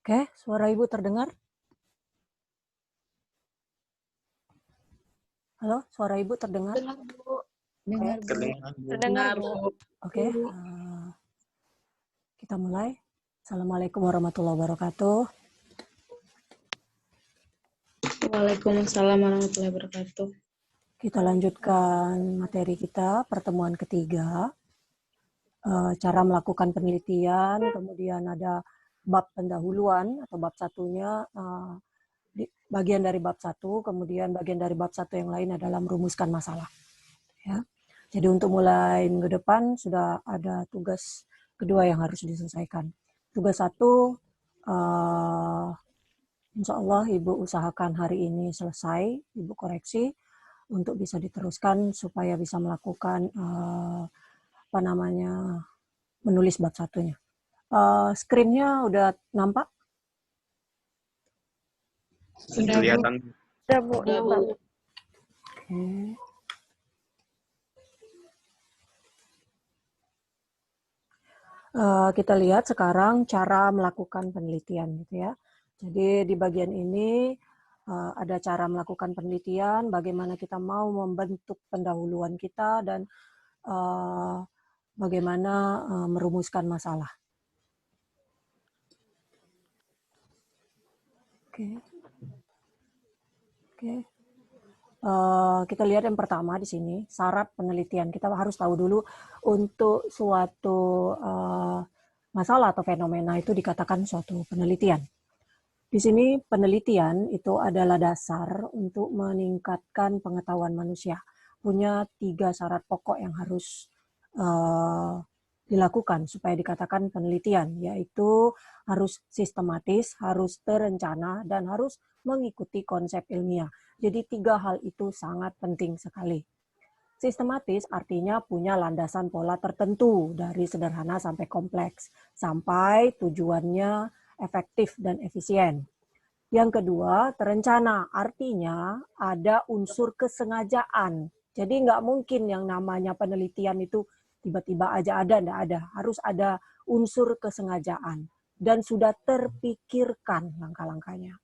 Oke, suara Ibu terdengar? Halo, suara Ibu terdengar? Dengar, Bu. Oke, Terdengar, Bu. oke, kita mulai. Assalamualaikum warahmatullahi wabarakatuh. Waalaikumsalam warahmatullahi wabarakatuh. Kita lanjutkan materi kita, pertemuan ketiga. Cara melakukan penelitian, kemudian ada bab pendahuluan atau bab satunya, bagian dari bab satu, kemudian bagian dari bab satu yang lain adalah merumuskan masalah. Ya. Jadi untuk mulai minggu depan sudah ada tugas kedua yang harus diselesaikan. Tugas satu, insya Allah Ibu usahakan hari ini selesai, Ibu koreksi untuk bisa diteruskan supaya bisa melakukan menulis bab satunya. Screen-nya udah nampak? Sudah, kelihatan. Sudah, Bu. Nampak. Oke. Kita lihat sekarang cara melakukan penelitian, gitu ya. Jadi di bagian ini ada cara melakukan penelitian, bagaimana kita mau membentuk pendahuluan kita dan bagaimana merumuskan masalah. Oke. Kita lihat yang pertama di sini, syarat penelitian. Kita harus tahu dulu untuk suatu masalah atau fenomena itu dikatakan suatu penelitian. Di sini penelitian itu adalah dasar untuk meningkatkan pengetahuan manusia. Punya 3 syarat pokok yang harus dilakukan supaya dikatakan penelitian, yaitu harus sistematis, harus terencana, dan harus mengikuti konsep ilmiah. Jadi 3 hal itu sangat penting sekali. Sistematis artinya punya landasan pola tertentu dari sederhana sampai kompleks, sampai tujuannya efektif dan efisien. Yang kedua, terencana, artinya ada unsur kesengajaan. Jadi nggak mungkin yang namanya penelitian itu tiba-tiba aja ada, nggak ada. Harus ada unsur kesengajaan dan sudah terpikirkan langkah-langkahnya.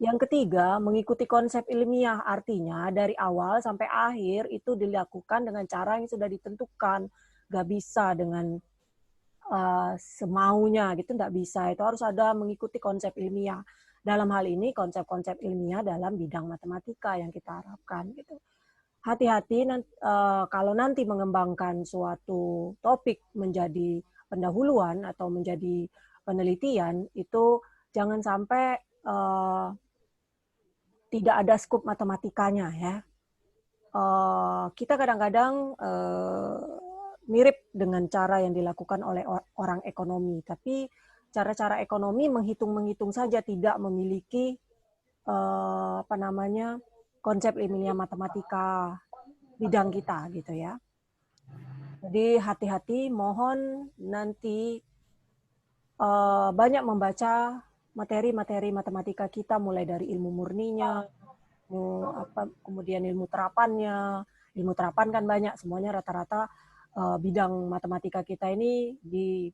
Yang ketiga, mengikuti konsep ilmiah, artinya dari awal sampai akhir itu dilakukan dengan cara yang sudah ditentukan. Nggak bisa dengan semaunya gitu, nggak bisa. Itu harus ada mengikuti konsep ilmiah. Dalam hal ini konsep-konsep ilmiah dalam bidang matematika yang kita harapkan gitu. Hati-hati kalau nanti mengembangkan suatu topik menjadi pendahuluan atau menjadi penelitian itu jangan sampai tidak ada skup matematikanya ya. Kita kadang-kadang mirip dengan cara yang dilakukan oleh orang ekonomi, tapi cara-cara ekonomi menghitung-menghitung saja, tidak memiliki konsep ilmiah matematika bidang kita gitu ya. Jadi hati-hati, mohon nanti banyak membaca materi-materi matematika kita mulai dari ilmu murninya, kemudian ilmu terapannya. Ilmu terapan kan banyak, semuanya rata-rata bidang matematika kita ini di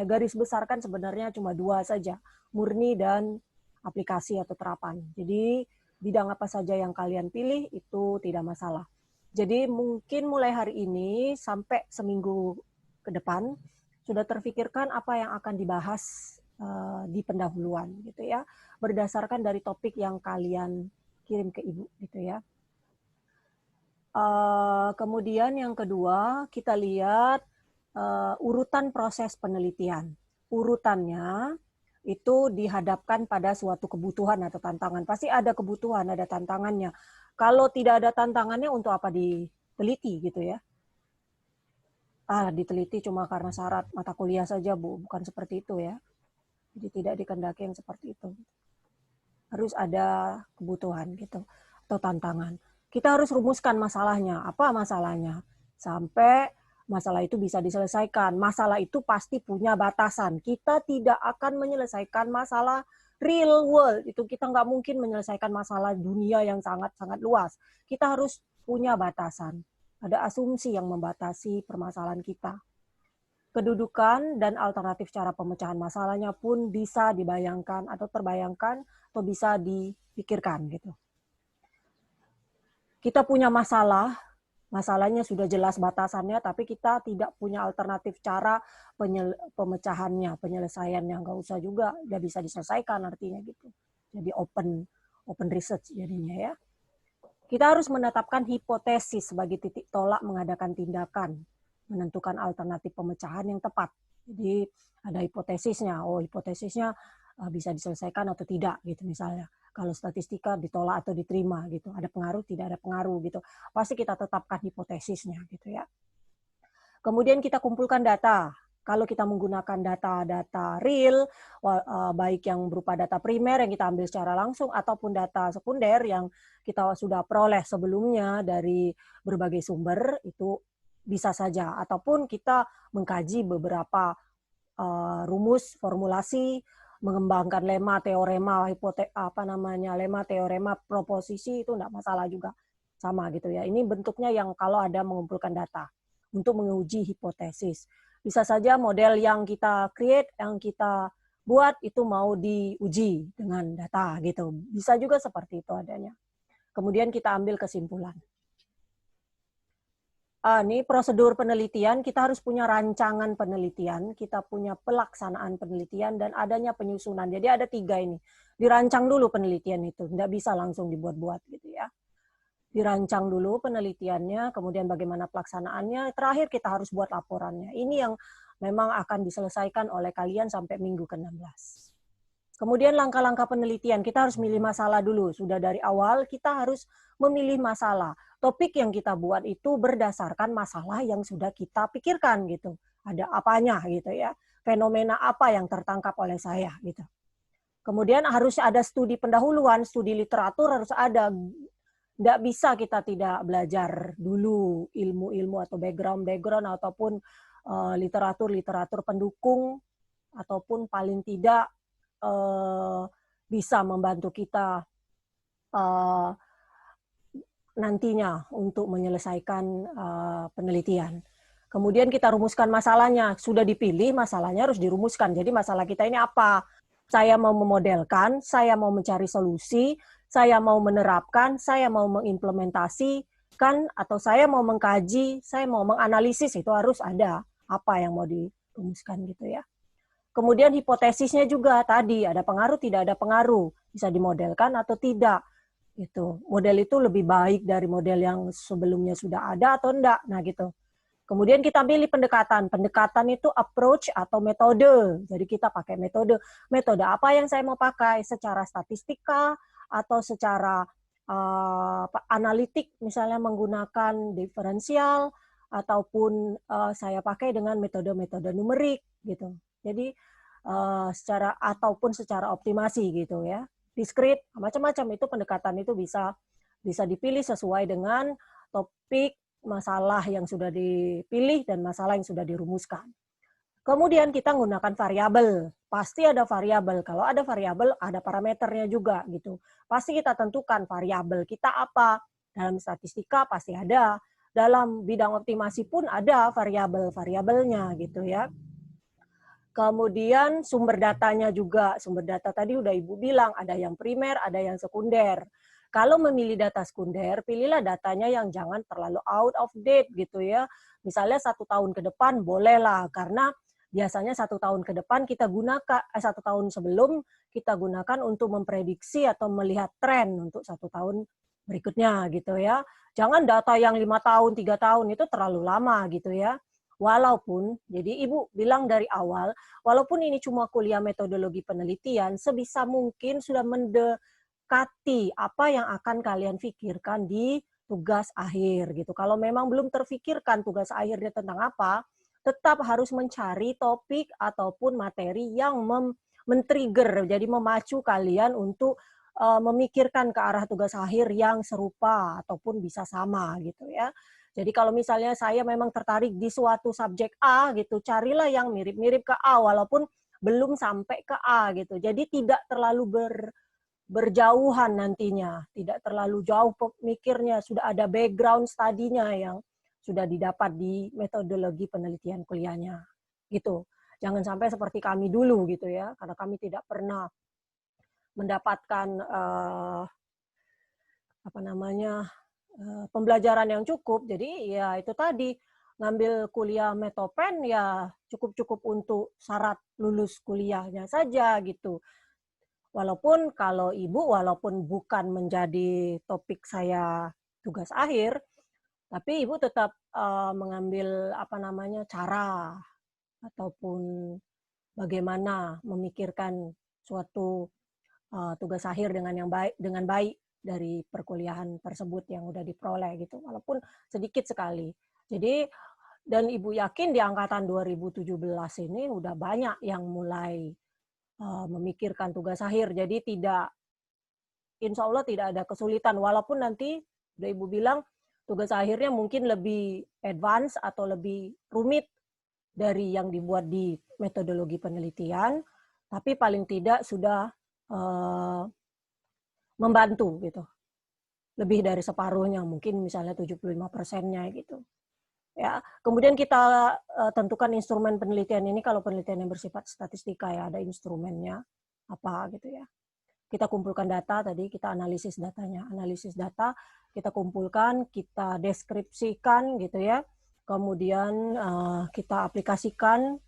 garis besarkan sebenarnya cuma 2 saja, murni dan aplikasi atau terapan. Jadi bidang apa saja yang kalian pilih itu tidak masalah. Jadi mungkin mulai hari ini sampai seminggu ke depan sudah terfikirkan apa yang akan dibahas di pendahuluan gitu ya, berdasarkan dari topik yang kalian kirim ke Ibu gitu ya. Kemudian yang kedua kita lihat urutan proses penelitian. Urutannya itu dihadapkan pada suatu kebutuhan atau tantangan. Pasti ada kebutuhan, ada tantangannya. Kalau tidak ada tantangannya, untuk apa diteliti gitu ya? Diteliti cuma karena syarat mata kuliah saja, Bu. Bukan seperti itu ya. Jadi tidak dikehendaki yang seperti itu. Harus ada kebutuhan gitu atau tantangan. Kita harus rumuskan masalahnya. Apa masalahnya? Sampai masalah itu bisa diselesaikan. Masalah itu pasti punya batasan. Kita tidak akan menyelesaikan masalah real world. Itu kita nggak mungkin menyelesaikan masalah dunia yang sangat-sangat luas. Kita harus punya batasan. Ada asumsi yang membatasi permasalahan kita. kedudukan dan alternatif cara pemecahan masalahnya pun bisa dibayangkan atau terbayangkan atau bisa dipikirkan gitu. Kita punya masalah, masalahnya sudah jelas batasannya, tapi kita tidak punya alternatif cara pemecahannya, penyelesaiannya. Nggak usah juga, nggak bisa diselesaikan artinya gitu. Jadi open research jadinya ya. Kita harus menetapkan hipotesis sebagai titik tolak mengadakan tindakan, menentukan alternatif pemecahan yang tepat. Jadi ada hipotesisnya, hipotesisnya bisa diselesaikan atau tidak gitu misalnya. Kalau statistika ditolak atau diterima gitu, ada pengaruh tidak ada pengaruh gitu. Pasti kita tetapkan hipotesisnya gitu ya. Kemudian kita kumpulkan data. Kalau kita menggunakan data-data real, baik yang berupa data primer yang kita ambil secara langsung ataupun data sekunder yang kita sudah peroleh sebelumnya dari berbagai sumber, itu bisa saja. Ataupun kita mengkaji beberapa rumus, formulasi, mengembangkan lema, teorema, lema, teorema, proposisi, itu enggak masalah juga. Sama gitu ya. Ini bentuknya yang kalau ada mengumpulkan data untuk menguji hipotesis. Bisa saja model yang kita create, yang kita buat itu mau diuji dengan data gitu. Bisa juga seperti itu adanya. Kemudian kita ambil kesimpulan. Ini prosedur penelitian, kita harus punya rancangan penelitian, kita punya pelaksanaan penelitian, dan adanya penyusunan. Jadi ada 3 ini. Dirancang dulu penelitian itu, tidak bisa langsung dibuat-buat gitu ya. Dirancang dulu penelitiannya, kemudian bagaimana pelaksanaannya, terakhir kita harus buat laporannya. Ini yang memang akan diselesaikan oleh kalian sampai minggu ke-16. Kemudian langkah-langkah penelitian, kita harus milih masalah dulu. Sudah dari awal kita harus memilih masalah. Topik yang kita buat itu berdasarkan masalah yang sudah kita pikirkan gitu. Ada apanya gitu ya. Fenomena apa yang tertangkap oleh saya gitu. Kemudian harus ada studi pendahuluan, studi literatur harus ada. Nggak bisa kita tidak belajar dulu ilmu-ilmu atau background ataupun literatur pendukung ataupun paling tidak bisa membantu kita nantinya untuk menyelesaikan penelitian. Kemudian kita rumuskan masalahnya. Sudah dipilih, masalahnya harus dirumuskan. Jadi masalah kita ini apa? Saya mau memodelkan, saya mau mencari solusi, saya mau menerapkan, saya mau mengimplementasikan, atau saya mau mengkaji, saya mau menganalisis, itu harus ada apa yang mau dirumuskan gitu ya. Kemudian hipotesisnya juga tadi, ada pengaruh, tidak ada pengaruh. Bisa dimodelkan atau tidak. Gitu. Model itu lebih baik dari model yang sebelumnya sudah ada atau enggak. Nah gitu. Kemudian kita pilih pendekatan. Pendekatan itu approach atau metode. Jadi kita pakai metode. Metode apa yang saya mau pakai? Secara statistika atau secara analitik, misalnya menggunakan diferensial, ataupun saya pakai dengan metode-metode numerik gitu. Jadi secara optimasi gitu ya, diskrit, macam-macam itu pendekatan itu bisa dipilih sesuai dengan topik masalah yang sudah dipilih dan masalah yang sudah dirumuskan. Kemudian kita menggunakan variabel, pasti ada variabel. Kalau ada variabel, ada parameternya juga gitu. Pasti kita tentukan variabel kita apa. Dalam statistika pasti ada. Dalam bidang optimasi pun ada variabelnya gitu ya. Kemudian sumber datanya juga, sumber data tadi udah Ibu bilang, ada yang primer, ada yang sekunder. Kalau memilih data sekunder, pilihlah datanya yang jangan terlalu out of date gitu ya. Misalnya 1 tahun ke depan bolehlah, karena biasanya 1 tahun ke depan kita gunakan, 1 tahun sebelum kita gunakan untuk memprediksi atau melihat tren untuk 1 tahun berikutnya gitu ya. Jangan data yang 5 tahun, 3 tahun itu terlalu lama gitu ya. Walaupun, jadi Ibu bilang dari awal, walaupun ini cuma kuliah metodologi penelitian, sebisa mungkin sudah mendekati apa yang akan kalian pikirkan di tugas akhir gitu. Kalau memang belum terfikirkan tugas akhirnya tentang apa, tetap harus mencari topik ataupun materi yang men-trigger, jadi memacu kalian untuk memikirkan ke arah tugas akhir yang serupa ataupun bisa sama gitu ya. Jadi kalau misalnya saya memang tertarik di suatu subjek A gitu, carilah yang mirip-mirip ke A walaupun belum sampai ke A gitu. Jadi tidak terlalu berjauhan nantinya, tidak terlalu jauh pemikirnya, sudah ada background study-nya yang sudah didapat di metodologi penelitian kuliahnya. gitu. Jangan sampai seperti kami dulu gitu ya, karena kami tidak pernah mendapatkan pembelajaran yang cukup. Jadi ya itu tadi, ngambil kuliah Metopen ya cukup-cukup untuk syarat lulus kuliahnya saja gitu. Walaupun kalau Ibu, walaupun bukan menjadi topik saya tugas akhir, tapi Ibu tetap mengambil cara ataupun bagaimana memikirkan suatu tugas akhir dengan baik dari perkuliahan tersebut yang udah diperoleh gitu, walaupun sedikit sekali. Jadi dan Ibu yakin di angkatan 2017 ini udah banyak yang mulai memikirkan tugas akhir. Jadi insya Allah tidak ada kesulitan, walaupun nanti udah Ibu bilang tugas akhirnya mungkin lebih advance atau lebih rumit dari yang dibuat di metodologi penelitian, tapi paling tidak sudah membantu gitu. Lebih dari separuhnya, mungkin misalnya 75%-nya gitu. Ya, kemudian kita tentukan instrumen penelitian ini. Kalau penelitian yang bersifat statistika ya ada instrumennya apa gitu ya. Kita kumpulkan data tadi, kita analisis datanya. Analisis data kita kumpulkan, kita deskripsikan gitu ya. Kemudian kita aplikasikan,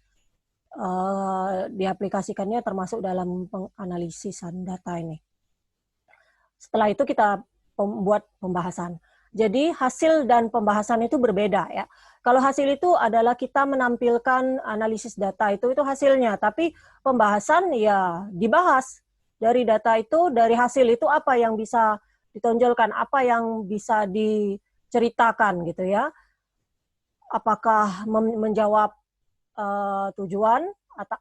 diaplikasikannya termasuk dalam penganalisisan data ini. Setelah itu kita membuat pembahasan. Jadi hasil dan pembahasan itu berbeda ya. Kalau hasil itu adalah kita menampilkan analisis data itu hasilnya, tapi pembahasan ya dibahas dari data itu, dari hasil itu apa yang bisa ditonjolkan, apa yang bisa diceritakan gitu ya. Apakah menjawab tujuan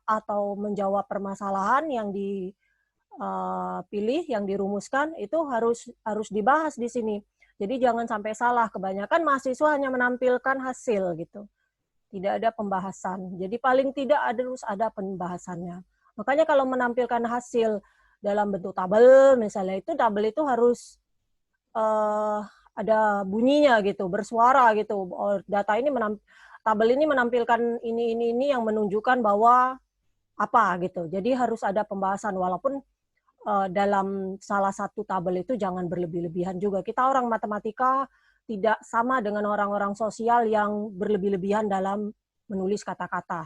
atau menjawab permasalahan yang dipilih, yang dirumuskan, itu harus dibahas di sini. Jadi jangan sampai salah, kebanyakan mahasiswa hanya menampilkan hasil gitu. Tidak ada pembahasan. Jadi paling tidak harus ada pembahasannya. Makanya kalau menampilkan hasil dalam bentuk tabel, misalnya tabel itu harus ada bunyinya gitu, bersuara gitu. Data ini tabel ini menampilkan ini yang menunjukkan bahwa apa gitu. Jadi harus ada pembahasan, walaupun dalam salah satu tabel itu jangan berlebih-lebihan juga. Kita orang matematika tidak sama dengan orang-orang sosial yang berlebih-lebihan dalam menulis kata-kata.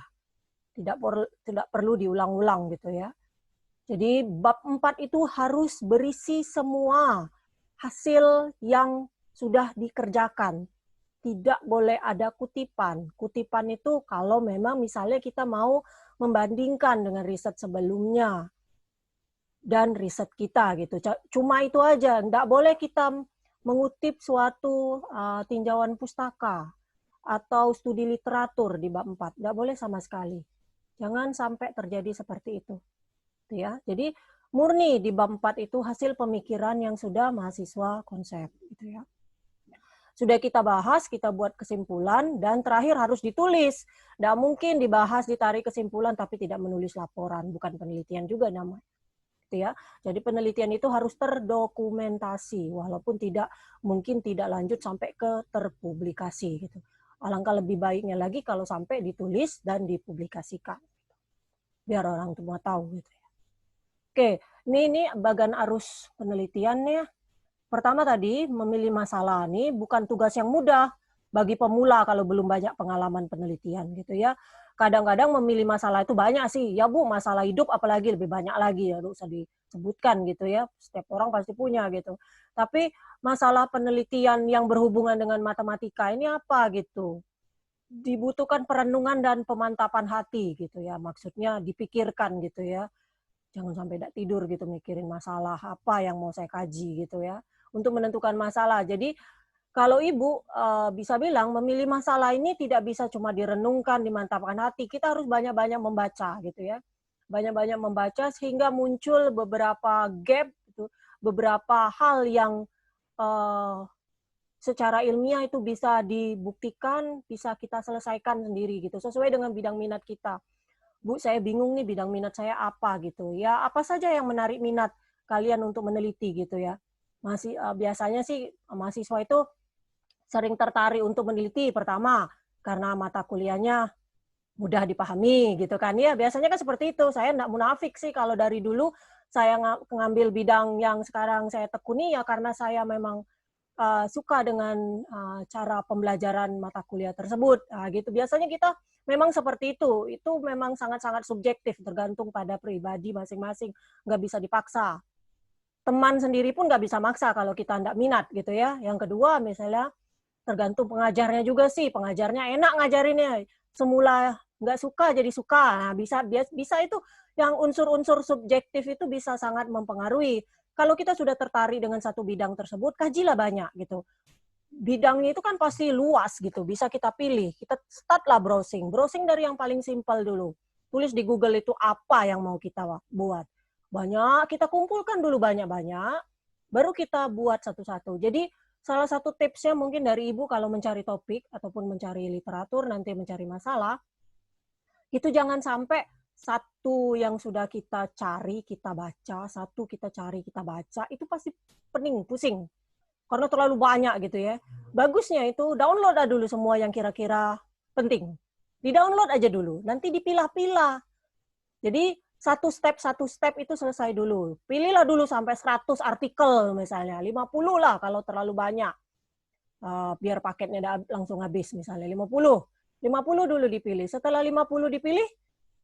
Tidak perlu diulang-ulang gitu ya. Jadi bab 4 itu harus berisi semua hasil yang sudah dikerjakan. Tidak boleh ada kutipan. Kutipan itu kalau memang misalnya kita mau membandingkan dengan riset sebelumnya dan riset kita gitu. Cuma itu aja, enggak boleh kita mengutip suatu tinjauan pustaka atau studi literatur di bab 4. Enggak boleh sama sekali. Jangan sampai terjadi seperti itu. Ya. Jadi murni di bab 4 itu hasil pemikiran yang sudah mahasiswa konsep gitu ya. Sudah kita bahas, kita buat kesimpulan, dan terakhir harus ditulis. Tidak mungkin dibahas, ditarik kesimpulan, tapi tidak menulis laporan. Bukan penelitian juga namanya. Ya. Jadi penelitian itu harus terdokumentasi, walaupun mungkin tidak lanjut sampai ke terpublikasi. Gitu. Alangkah lebih baiknya lagi kalau sampai ditulis dan dipublikasikan. Biar orang semua tahu. Gitu ya. Oke, ini bagian arus penelitiannya. Pertama tadi, memilih masalah ini bukan tugas yang mudah bagi pemula kalau belum banyak pengalaman penelitian gitu ya. Kadang-kadang memilih masalah itu banyak sih. Ya Bu, masalah hidup apalagi lebih banyak lagi ya, tidak usah disebutkan gitu ya. Setiap orang pasti punya gitu. Tapi masalah penelitian yang berhubungan dengan matematika ini apa gitu. Dibutuhkan perenungan dan pemantapan hati gitu ya. Maksudnya dipikirkan gitu ya. Jangan sampai tidak tidur gitu mikirin masalah apa yang mau saya kaji gitu ya. Untuk menentukan masalah. Jadi kalau Ibu bisa bilang memilih masalah ini tidak bisa cuma direnungkan, dimantapkan hati. Kita harus banyak-banyak membaca gitu ya. Banyak-banyak membaca sehingga muncul beberapa gap, gitu, beberapa hal yang secara ilmiah itu bisa dibuktikan, bisa kita selesaikan sendiri gitu, sesuai dengan bidang minat kita. Bu, saya bingung nih bidang minat saya apa gitu. Ya apa saja yang menarik minat kalian untuk meneliti gitu ya. Biasanya sih mahasiswa itu sering tertarik untuk meneliti pertama karena mata kuliahnya mudah dipahami gitu kan ya. Biasanya kan seperti itu. Saya enggak munafik sih kalau dari dulu saya ngambil bidang yang sekarang saya tekuni ya karena saya memang suka dengan cara pembelajaran mata kuliah tersebut. Gitu. Biasanya kita memang seperti itu. Itu memang sangat-sangat subjektif, tergantung pada pribadi masing-masing. Nggak bisa dipaksa. Teman sendiri pun nggak bisa maksa kalau kita nggak minat gitu ya. Yang kedua misalnya tergantung pengajarnya juga sih. Pengajarnya enak ngajarinnya. Semula nggak suka jadi suka. Nah, bisa itu yang unsur-unsur subjektif itu bisa sangat mempengaruhi. Kalau kita sudah tertarik dengan satu bidang tersebut, kajilah banyak gitu. Bidangnya itu kan pasti luas gitu, bisa kita pilih. Kita startlah browsing. Browsing dari yang paling simpel dulu. Tulis di Google itu apa yang mau kita buat. Banyak, kita kumpulkan dulu banyak-banyak, baru kita buat satu-satu. Jadi salah satu tipsnya mungkin dari Ibu kalau mencari topik ataupun mencari literatur, nanti mencari masalah, itu jangan sampai satu yang sudah kita cari, kita baca, satu kita cari, kita baca, itu pasti pening, pusing. Karena terlalu banyak gitu ya. Bagusnya itu download aja dulu semua yang kira-kira penting. Di-download aja dulu, nanti dipilah-pilah. Jadi satu step itu selesai dulu. Pilihlah dulu sampai 100 artikel misalnya, 50 lah kalau terlalu banyak. Biar paketnya langsung habis misalnya 50. 50 dulu dipilih. Setelah 50 dipilih,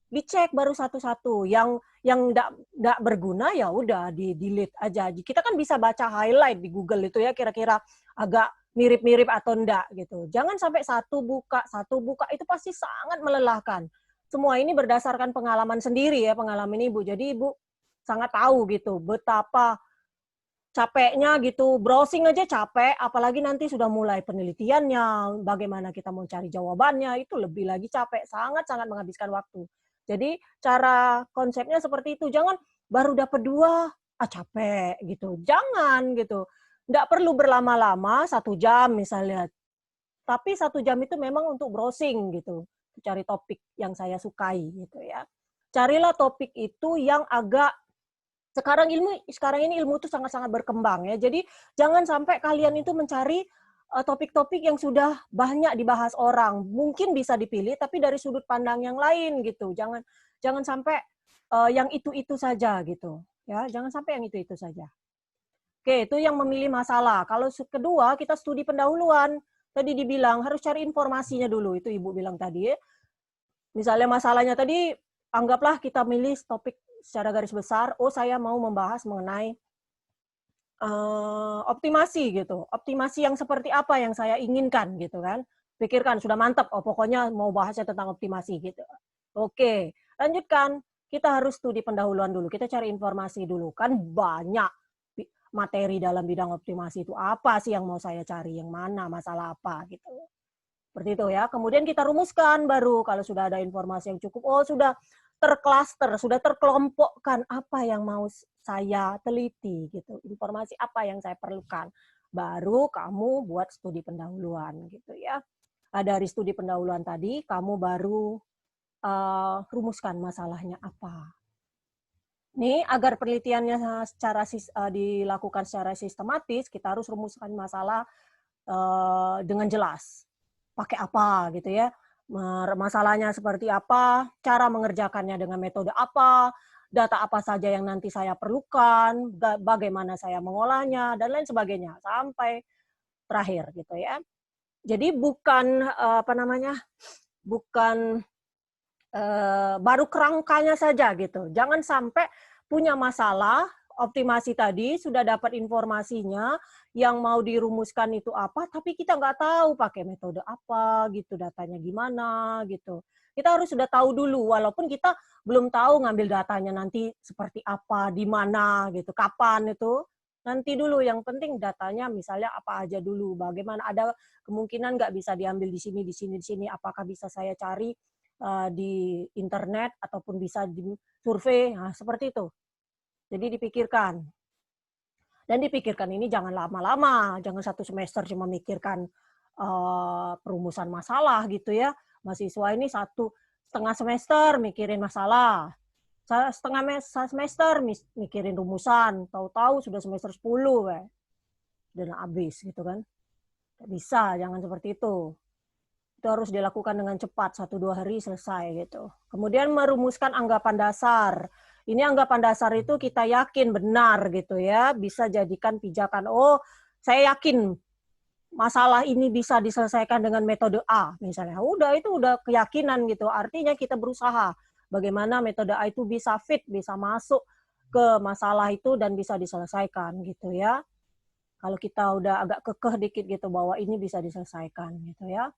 dicek baru satu-satu. Yang enggak berguna ya udah di-delete aja. Kita kan bisa baca highlight di Google itu ya kira-kira agak mirip-mirip atau enggak gitu. Jangan sampai satu buka itu pasti sangat melelahkan. Semua ini berdasarkan pengalaman sendiri ya, pengalaman Ibu. Jadi Ibu sangat tahu gitu betapa capeknya gitu, browsing aja capek, apalagi nanti sudah mulai penelitiannya, bagaimana kita mau cari jawabannya, itu lebih lagi capek, sangat-sangat menghabiskan waktu. Jadi cara konsepnya seperti itu, jangan baru dapat 2, capek gitu, jangan gitu. Nggak perlu berlama-lama, 1 jam misalnya, tapi 1 jam itu memang untuk browsing gitu, cari topik yang saya sukai gitu ya. Carilah topik itu yang agak sekarang ini ilmu itu sangat-sangat berkembang ya. Jadi jangan sampai kalian itu mencari topik-topik yang sudah banyak dibahas orang. Mungkin bisa dipilih tapi dari sudut pandang yang lain gitu. Jangan sampai yang itu-itu saja gitu. Ya, jangan sampai yang itu-itu saja. Oke, itu yang memilih masalah. Kalau kedua, kita studi pendahuluan. Tadi dibilang harus cari informasinya dulu. Itu Ibu bilang tadi ya. Misalnya masalahnya tadi, anggaplah kita milih topik secara garis besar, saya mau membahas mengenai optimasi gitu. Optimasi yang seperti apa yang saya inginkan gitu kan. Pikirkan, sudah mantap, pokoknya mau bahasnya tentang optimasi gitu. Oke, lanjutkan. Kita harus studi pendahuluan dulu, kita cari informasi dulu. Kan banyak materi dalam bidang optimasi itu. Apa sih yang mau saya cari, yang mana, masalah apa gitu. Seperti itu ya. Kemudian kita rumuskan baru kalau sudah ada informasi yang cukup. Sudah terklaster, sudah terkelompokkan apa yang mau saya teliti gitu. Informasi apa yang saya perlukan. Baru kamu buat studi pendahuluan gitu ya. Dari studi pendahuluan tadi kamu baru rumuskan masalahnya apa. Nih agar penelitiannya dilakukan secara sistematis, kita harus rumuskan masalah dengan jelas. Pakai apa gitu ya, masalahnya seperti apa, cara mengerjakannya dengan metode apa, data apa saja yang nanti saya perlukan, bagaimana saya mengolahnya, dan lain sebagainya, sampai terakhir gitu ya. Jadi bukan bukan baru kerangkanya saja gitu. Jangan sampai punya masalah, optimasi tadi, sudah dapat informasinya, yang mau dirumuskan itu apa, tapi kita nggak tahu pakai metode apa, gitu, datanya gimana, gitu. Kita harus sudah tahu dulu, walaupun kita belum tahu ngambil datanya nanti seperti apa, di mana, gitu, kapan itu. Nanti dulu, yang penting datanya misalnya apa aja dulu, bagaimana, ada kemungkinan nggak bisa diambil di sini, di sini, di sini, apakah bisa saya cari di internet, ataupun bisa di survei, seperti itu. Jadi dipikirkan. Dan dipikirkan ini jangan lama-lama, jangan 1 semester cuma mikirkan perumusan masalah gitu ya. Mahasiswa ini 1,5 semester mikirin masalah, setengah semester mikirin rumusan, tahu-tahu sudah semester 10 dan habis gitu kan. Nggak bisa, jangan seperti itu. Itu harus dilakukan dengan cepat, 1-2 hari selesai gitu. Kemudian merumuskan anggapan dasar. Ini anggapan dasar itu kita yakin benar gitu ya, bisa jadikan pijakan. Oh, saya yakin masalah ini bisa diselesaikan dengan metode A misalnya. Udah itu udah keyakinan gitu. Artinya kita berusaha bagaimana metode A itu bisa fit, bisa masuk ke masalah itu dan bisa diselesaikan gitu ya. Kalau kita udah agak kekeh dikit gitu bahwa ini bisa diselesaikan gitu ya.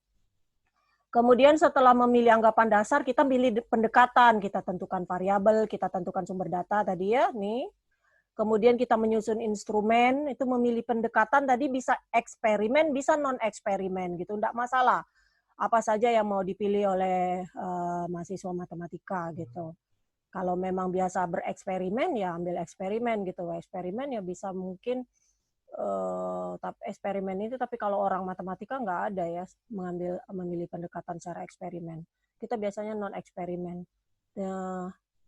Kemudian setelah memilih anggapan dasar, kita pilih pendekatan, kita tentukan variabel, kita tentukan sumber data tadi ya, nih. Kemudian kita menyusun instrumen, itu memilih pendekatan tadi bisa eksperimen, bisa non-eksperimen gitu, enggak masalah. Apa saja yang mau dipilih oleh mahasiswa matematika gitu. Kalau memang biasa bereksperimen, ya ambil eksperimen gitu. Eksperimen ya bisa mungkin eksperimen itu, tapi kalau orang matematika nggak ada ya memilih pendekatan secara eksperimen. Kita biasanya non-eksperimen.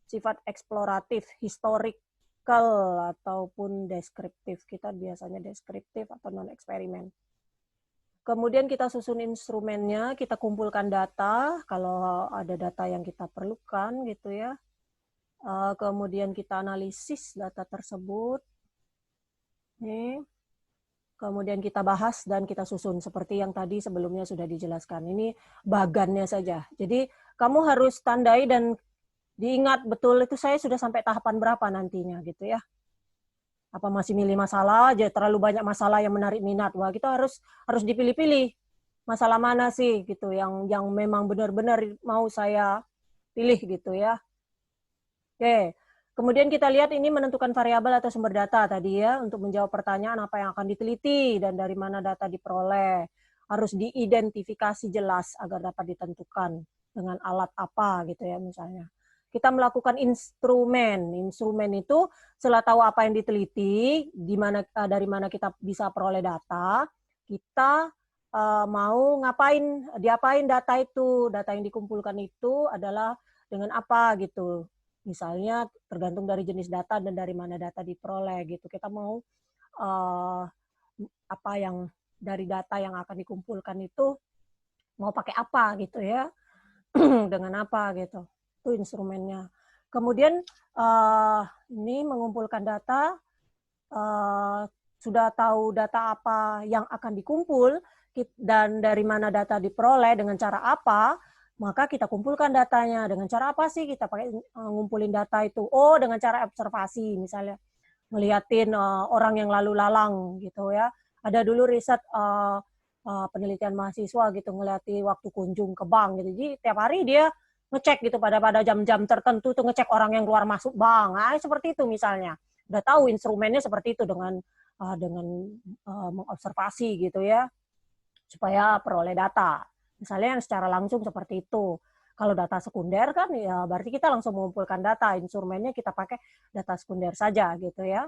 Sifat eksploratif, historical, ataupun deskriptif. Kita biasanya deskriptif atau non-eksperimen. Kemudian kita susun instrumennya, kita kumpulkan data, kalau ada data yang kita perlukan gitu ya. Kemudian kita analisis data tersebut. Nih. Kemudian kita bahas dan kita susun seperti yang tadi sebelumnya sudah dijelaskan. Ini bagannya saja. Jadi kamu harus tandai dan diingat betul itu saya sudah sampai tahapan berapa nantinya gitu ya. Apa masih milih masalah aja, terlalu banyak masalah yang menarik minat. Wah, kita harus dipilih-pilih. Masalah mana sih gitu yang memang benar-benar mau saya pilih gitu ya. Oke. Kemudian kita lihat ini menentukan variabel atau sumber data tadi ya, untuk menjawab pertanyaan apa yang akan diteliti dan dari mana data diperoleh. Harus diidentifikasi jelas agar dapat ditentukan dengan alat apa gitu ya misalnya. Kita melakukan instrumen. Instrumen itu setelah tahu apa yang diteliti, dari mana kita bisa peroleh data, kita mau diapain data itu. Data yang dikumpulkan itu adalah dengan apa gitu. Misalnya tergantung dari jenis data dan dari mana data diperoleh gitu. Kita mau apa yang dari data yang akan dikumpulkan itu mau pakai apa gitu ya, dengan apa gitu. Itu instrumennya. Kemudian ini mengumpulkan data, sudah tahu data apa yang akan dikumpul dan dari mana data diperoleh dengan cara apa, maka kita kumpulkan datanya. Dengan cara apa sih kita pakai ngumpulin data itu? Oh, dengan cara observasi, misalnya ngeliatin orang yang lalu lalang gitu ya. Ada dulu riset penelitian mahasiswa gitu, ngeliati waktu kunjung ke bank gitu. Jadi tiap hari dia ngecek gitu pada jam-jam tertentu tuh, ngecek orang yang keluar masuk bank. Nah, seperti itu misalnya. Udah tahu instrumennya seperti itu dengan mengobservasi gitu ya, supaya peroleh data. Misalnya yang secara langsung seperti itu. Kalau data sekunder kan ya berarti kita langsung mengumpulkan data, instrumennya kita pakai data sekunder saja gitu ya.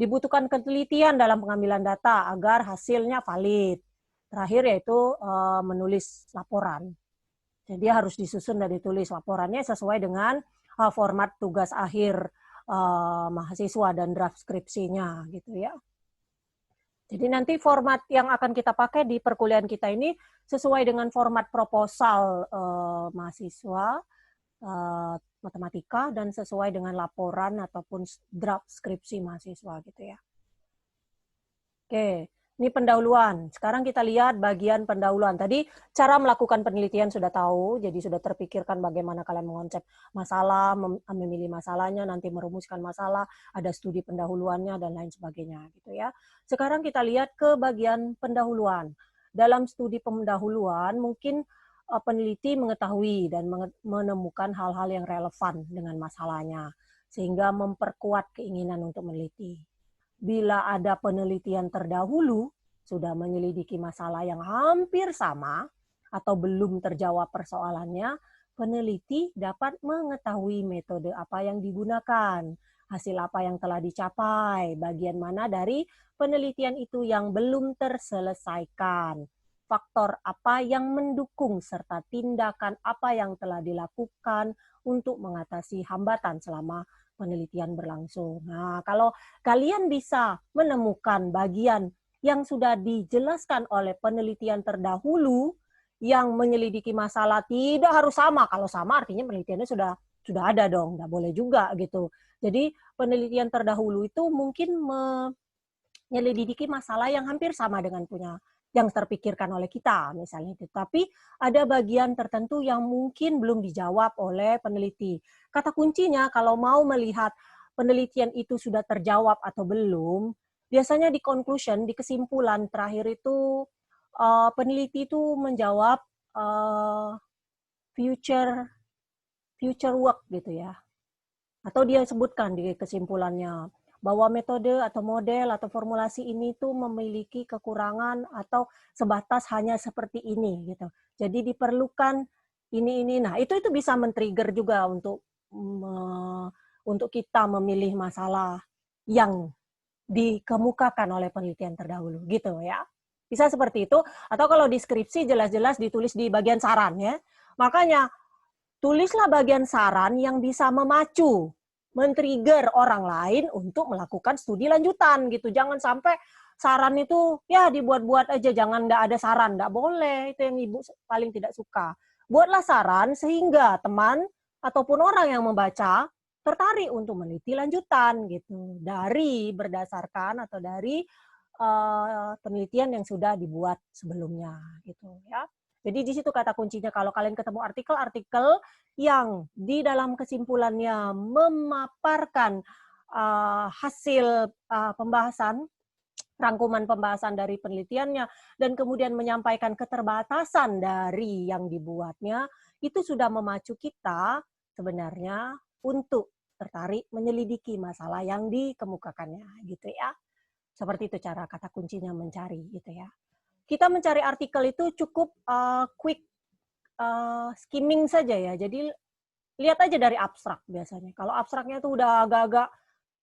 Dibutuhkan ketelitian dalam pengambilan data agar hasilnya valid. Terakhir yaitu menulis laporan. Jadi harus disusun dan ditulis laporannya sesuai dengan format tugas akhir mahasiswa dan draft skripsinya gitu ya. Jadi nanti format yang akan kita pakai di perkuliahan kita ini sesuai dengan format proposal mahasiswa matematika dan sesuai dengan laporan ataupun draft skripsi mahasiswa gitu ya. Oke, ini pendahuluan. Sekarang kita lihat bagian pendahuluan. Tadi cara melakukan penelitian sudah tahu, jadi sudah terpikirkan bagaimana kalian mengonsep masalah, memilih masalahnya, nanti merumuskan masalah, ada studi pendahuluannya dan lain sebagainya gitu ya. Sekarang kita lihat ke bagian pendahuluan. Dalam studi pendahuluan mungkin peneliti mengetahui dan menemukan hal-hal yang relevan dengan masalahnya sehingga memperkuat keinginan untuk meneliti. Bila ada penelitian terdahulu sudah menyelidiki masalah yang hampir sama atau belum terjawab persoalannya, peneliti dapat mengetahui metode apa yang digunakan, hasil apa yang telah dicapai, bagian mana dari penelitian itu yang belum terselesaikan, faktor apa yang mendukung, serta tindakan apa yang telah dilakukan untuk mengatasi hambatan selama penelitian berlangsung. Nah, kalau kalian bisa menemukan bagian yang sudah dijelaskan oleh penelitian terdahulu, yang menyelidiki masalah tidak harus sama. Kalau sama artinya penelitiannya sudah ada dong, nggak boleh juga gitu. Jadi penelitian terdahulu itu mungkin menyelidiki masalah yang hampir sama dengan punya yang terpikirkan oleh kita misalnya itu. Tapi ada bagian tertentu yang mungkin belum dijawab oleh peneliti. Kata kuncinya kalau mau melihat penelitian itu sudah terjawab atau belum, biasanya di conclusion, di kesimpulan terakhir itu peneliti itu menjawab future work gitu ya. Atau dia sebutkan di kesimpulannya bahwa metode atau model atau formulasi ini tuh memiliki kekurangan atau sebatas hanya seperti ini gitu. Jadi diperlukan ini. Nah, itu bisa men-trigger juga untuk kita memilih masalah yang dikemukakan oleh penelitian terdahulu gitu ya. Bisa seperti itu, atau kalau di skripsi jelas-jelas ditulis di bagian saran ya. Makanya tulislah bagian saran yang bisa memacu, men-trigger orang lain untuk melakukan studi lanjutan gitu. Jangan sampai saran itu ya dibuat-buat aja, jangan nggak ada saran, nggak boleh. Itu yang Ibu paling tidak suka. Buatlah saran sehingga teman ataupun orang yang membaca tertarik untuk meneliti lanjutan gitu dari berdasarkan atau dari penelitian yang sudah dibuat sebelumnya gitu ya. Jadi di situ kata kuncinya kalau kalian ketemu artikel-artikel yang di dalam kesimpulannya memaparkan hasil pembahasan, rangkuman pembahasan dari penelitiannya, dan kemudian menyampaikan keterbatasan dari yang dibuatnya, itu sudah memacu kita sebenarnya untuk tertarik menyelidiki masalah yang dikemukakannya, gitu ya. Seperti itu cara kata kuncinya mencari, gitu ya. Kita mencari artikel itu cukup quick skimming saja ya. Jadi lihat aja dari abstrak biasanya. Kalau abstraknya itu udah agak-agak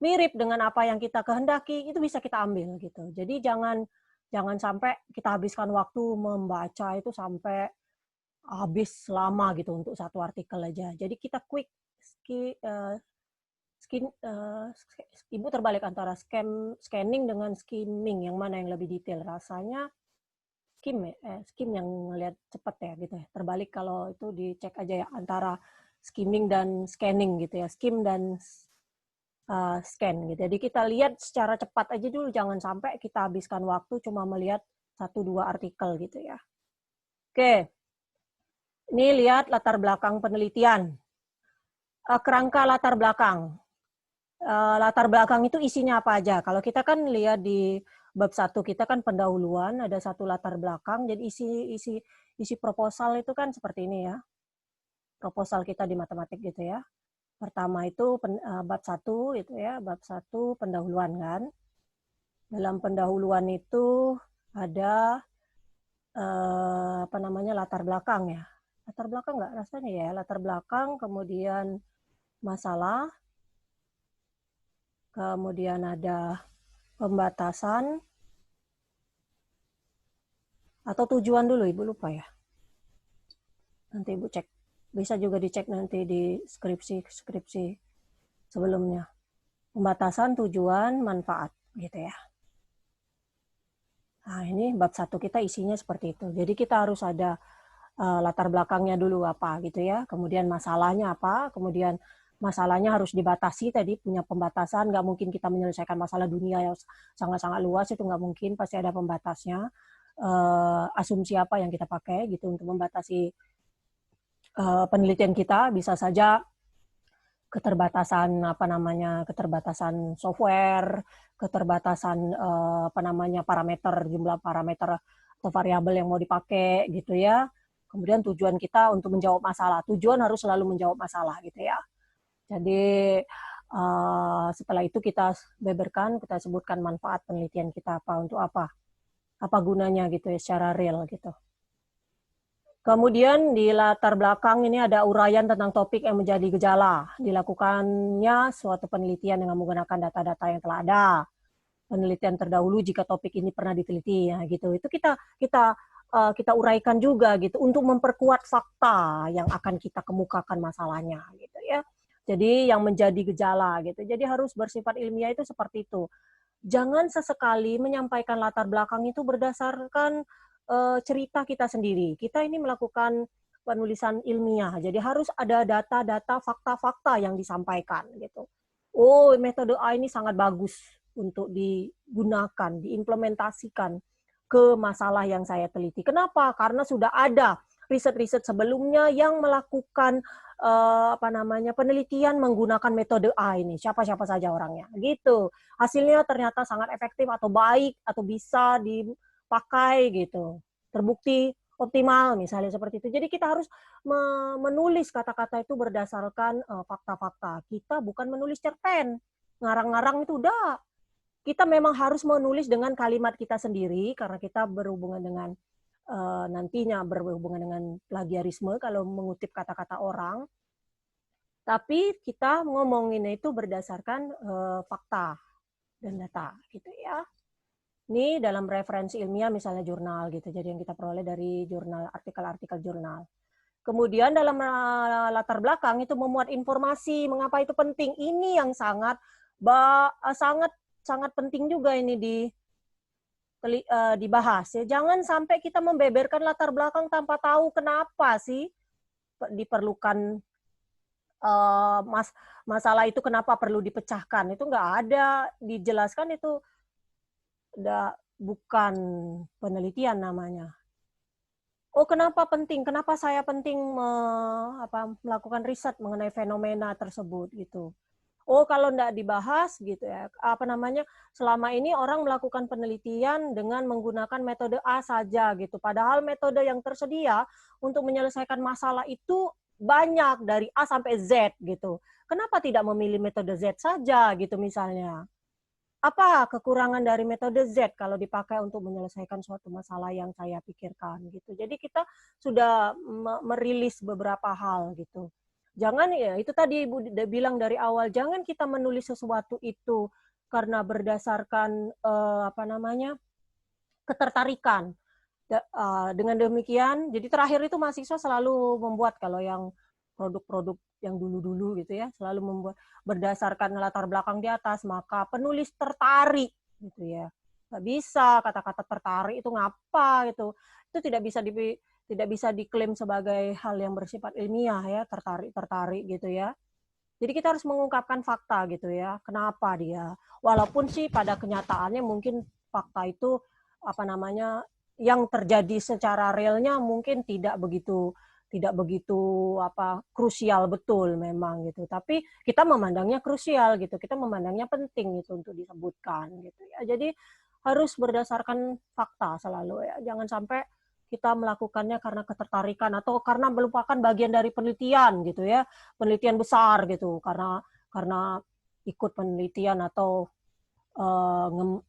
mirip dengan apa yang kita kehendaki, itu bisa kita ambil gitu. Jadi jangan sampai kita habiskan waktu membaca itu sampai habis lama gitu untuk satu artikel aja. Jadi kita quick Ibu terbalik antara scanning dengan skimming, yang mana yang lebih detail rasanya. Skim yang ngelihat cepat ya gitu ya. Terbalik kalau itu dicek aja ya antara skimming dan scanning gitu ya. Skim dan scan gitu. Jadi kita lihat secara cepat aja dulu, jangan sampai kita habiskan waktu cuma melihat 1-2 artikel gitu ya. Oke. Ini lihat latar belakang penelitian. Kerangka latar belakang. Latar belakang itu isinya apa aja? Kalau kita kan lihat di bab 1 kita kan pendahuluan, ada satu latar belakang, jadi isi proposal itu kan seperti ini ya. Proposal kita di matematik gitu ya. Pertama itu bab 1 itu ya, bab 1 pendahuluan kan. Dalam pendahuluan itu ada latar belakang ya. Latar belakang nggak rasanya ya, latar belakang, kemudian masalah, kemudian ada pembatasan, atau tujuan dulu, Ibu lupa ya. Nanti Ibu cek. Bisa juga dicek nanti di skripsi sebelumnya. Pembatasan, tujuan, manfaat gitu ya. Nah ini bab 1 kita isinya seperti itu. Jadi kita harus ada latar belakangnya dulu apa gitu ya. Kemudian masalahnya apa, kemudian masalahnya harus dibatasi tadi, punya pembatasan, nggak mungkin kita menyelesaikan masalah dunia yang sangat-sangat luas, itu nggak mungkin, pasti ada pembatasnya. Asumsi apa yang kita pakai gitu untuk membatasi penelitian kita, bisa saja keterbatasan keterbatasan software, keterbatasan parameter, jumlah parameter atau variabel yang mau dipakai gitu ya. Kemudian tujuan kita untuk menjawab masalah. Tujuan harus selalu menjawab masalah gitu ya. Jadi setelah itu kita beberkan, kita sebutkan manfaat penelitian kita apa, untuk apa gunanya gitu ya secara real gitu. Kemudian di latar belakang ini ada uraian tentang topik yang menjadi gejala. Dilakukannya suatu penelitian dengan menggunakan data-data yang telah ada. Penelitian terdahulu jika topik ini pernah diteliti ya gitu. Itu kita uraikan juga gitu untuk memperkuat fakta yang akan kita kemukakan masalahnya gitu ya. Jadi yang menjadi gejala gitu. Jadi harus bersifat ilmiah itu seperti itu. Jangan sesekali menyampaikan latar belakang itu berdasarkan cerita kita sendiri. Kita ini melakukan penulisan ilmiah, jadi harus ada data-data, fakta-fakta yang disampaikan gitu. Oh, metode A ini sangat bagus untuk digunakan, diimplementasikan ke masalah yang saya teliti. Kenapa? Karena sudah ada riset-riset sebelumnya yang melakukan penelitian menggunakan metode A ini. Siapa-siapa saja orangnya. Gitu. Hasilnya ternyata sangat efektif atau baik atau bisa dipakai gitu. Terbukti optimal misalnya seperti itu. Jadi kita harus menulis kata-kata itu berdasarkan fakta-fakta. Kita bukan menulis cerpen. Ngarang-ngarang itu udah. Kita memang harus menulis dengan kalimat kita sendiri karena kita berhubungan dengan nantinya berhubungan dengan plagiarisme kalau mengutip kata-kata orang. Tapi kita ngomonginnya itu berdasarkan fakta dan data gitu ya. Ini dalam referensi ilmiah misalnya jurnal gitu. Jadi yang kita peroleh dari jurnal, artikel-artikel jurnal. Kemudian dalam latar belakang itu memuat informasi mengapa itu penting. Ini yang sangat penting juga ini dibahas ya. Jangan sampai kita membeberkan latar belakang tanpa tahu kenapa sih diperlukan masalah itu, kenapa perlu dipecahkan. Itu nggak ada dijelaskan, itu bukan penelitian namanya. Oh, kenapa penting? Kenapa saya penting melakukan riset mengenai fenomena tersebut gitu. Oh, kalau nggak dibahas gitu ya, selama ini orang melakukan penelitian dengan menggunakan metode A saja gitu. Padahal metode yang tersedia untuk menyelesaikan masalah itu banyak dari A sampai Z gitu. Kenapa tidak memilih metode Z saja gitu misalnya? Apa kekurangan dari metode Z kalau dipakai untuk menyelesaikan suatu masalah yang saya pikirkan gitu. Jadi kita sudah merilis beberapa hal gitu. Jangan ya, itu tadi Ibu bilang dari awal, jangan kita menulis sesuatu itu karena berdasarkan ketertarikan. Dengan demikian, jadi terakhir itu mahasiswa selalu membuat, kalau yang produk-produk yang dulu-dulu gitu ya, selalu membuat berdasarkan latar belakang di atas, maka penulis tertarik gitu ya. Nggak bisa kata-kata tertarik itu ngapa gitu. Itu tidak bisa diklaim sebagai hal yang bersifat ilmiah ya, tertarik gitu ya. Jadi kita harus mengungkapkan fakta gitu ya. Kenapa dia? Walaupun sih pada kenyataannya mungkin fakta itu yang terjadi secara realnya mungkin tidak begitu krusial betul memang gitu. Tapi kita memandangnya krusial gitu. Kita memandangnya penting gitu untuk disebutkan gitu ya. Jadi harus berdasarkan fakta selalu ya. Jangan sampai kita melakukannya karena ketertarikan atau karena melupakan bagian dari penelitian gitu ya. Penelitian besar gitu karena ikut penelitian atau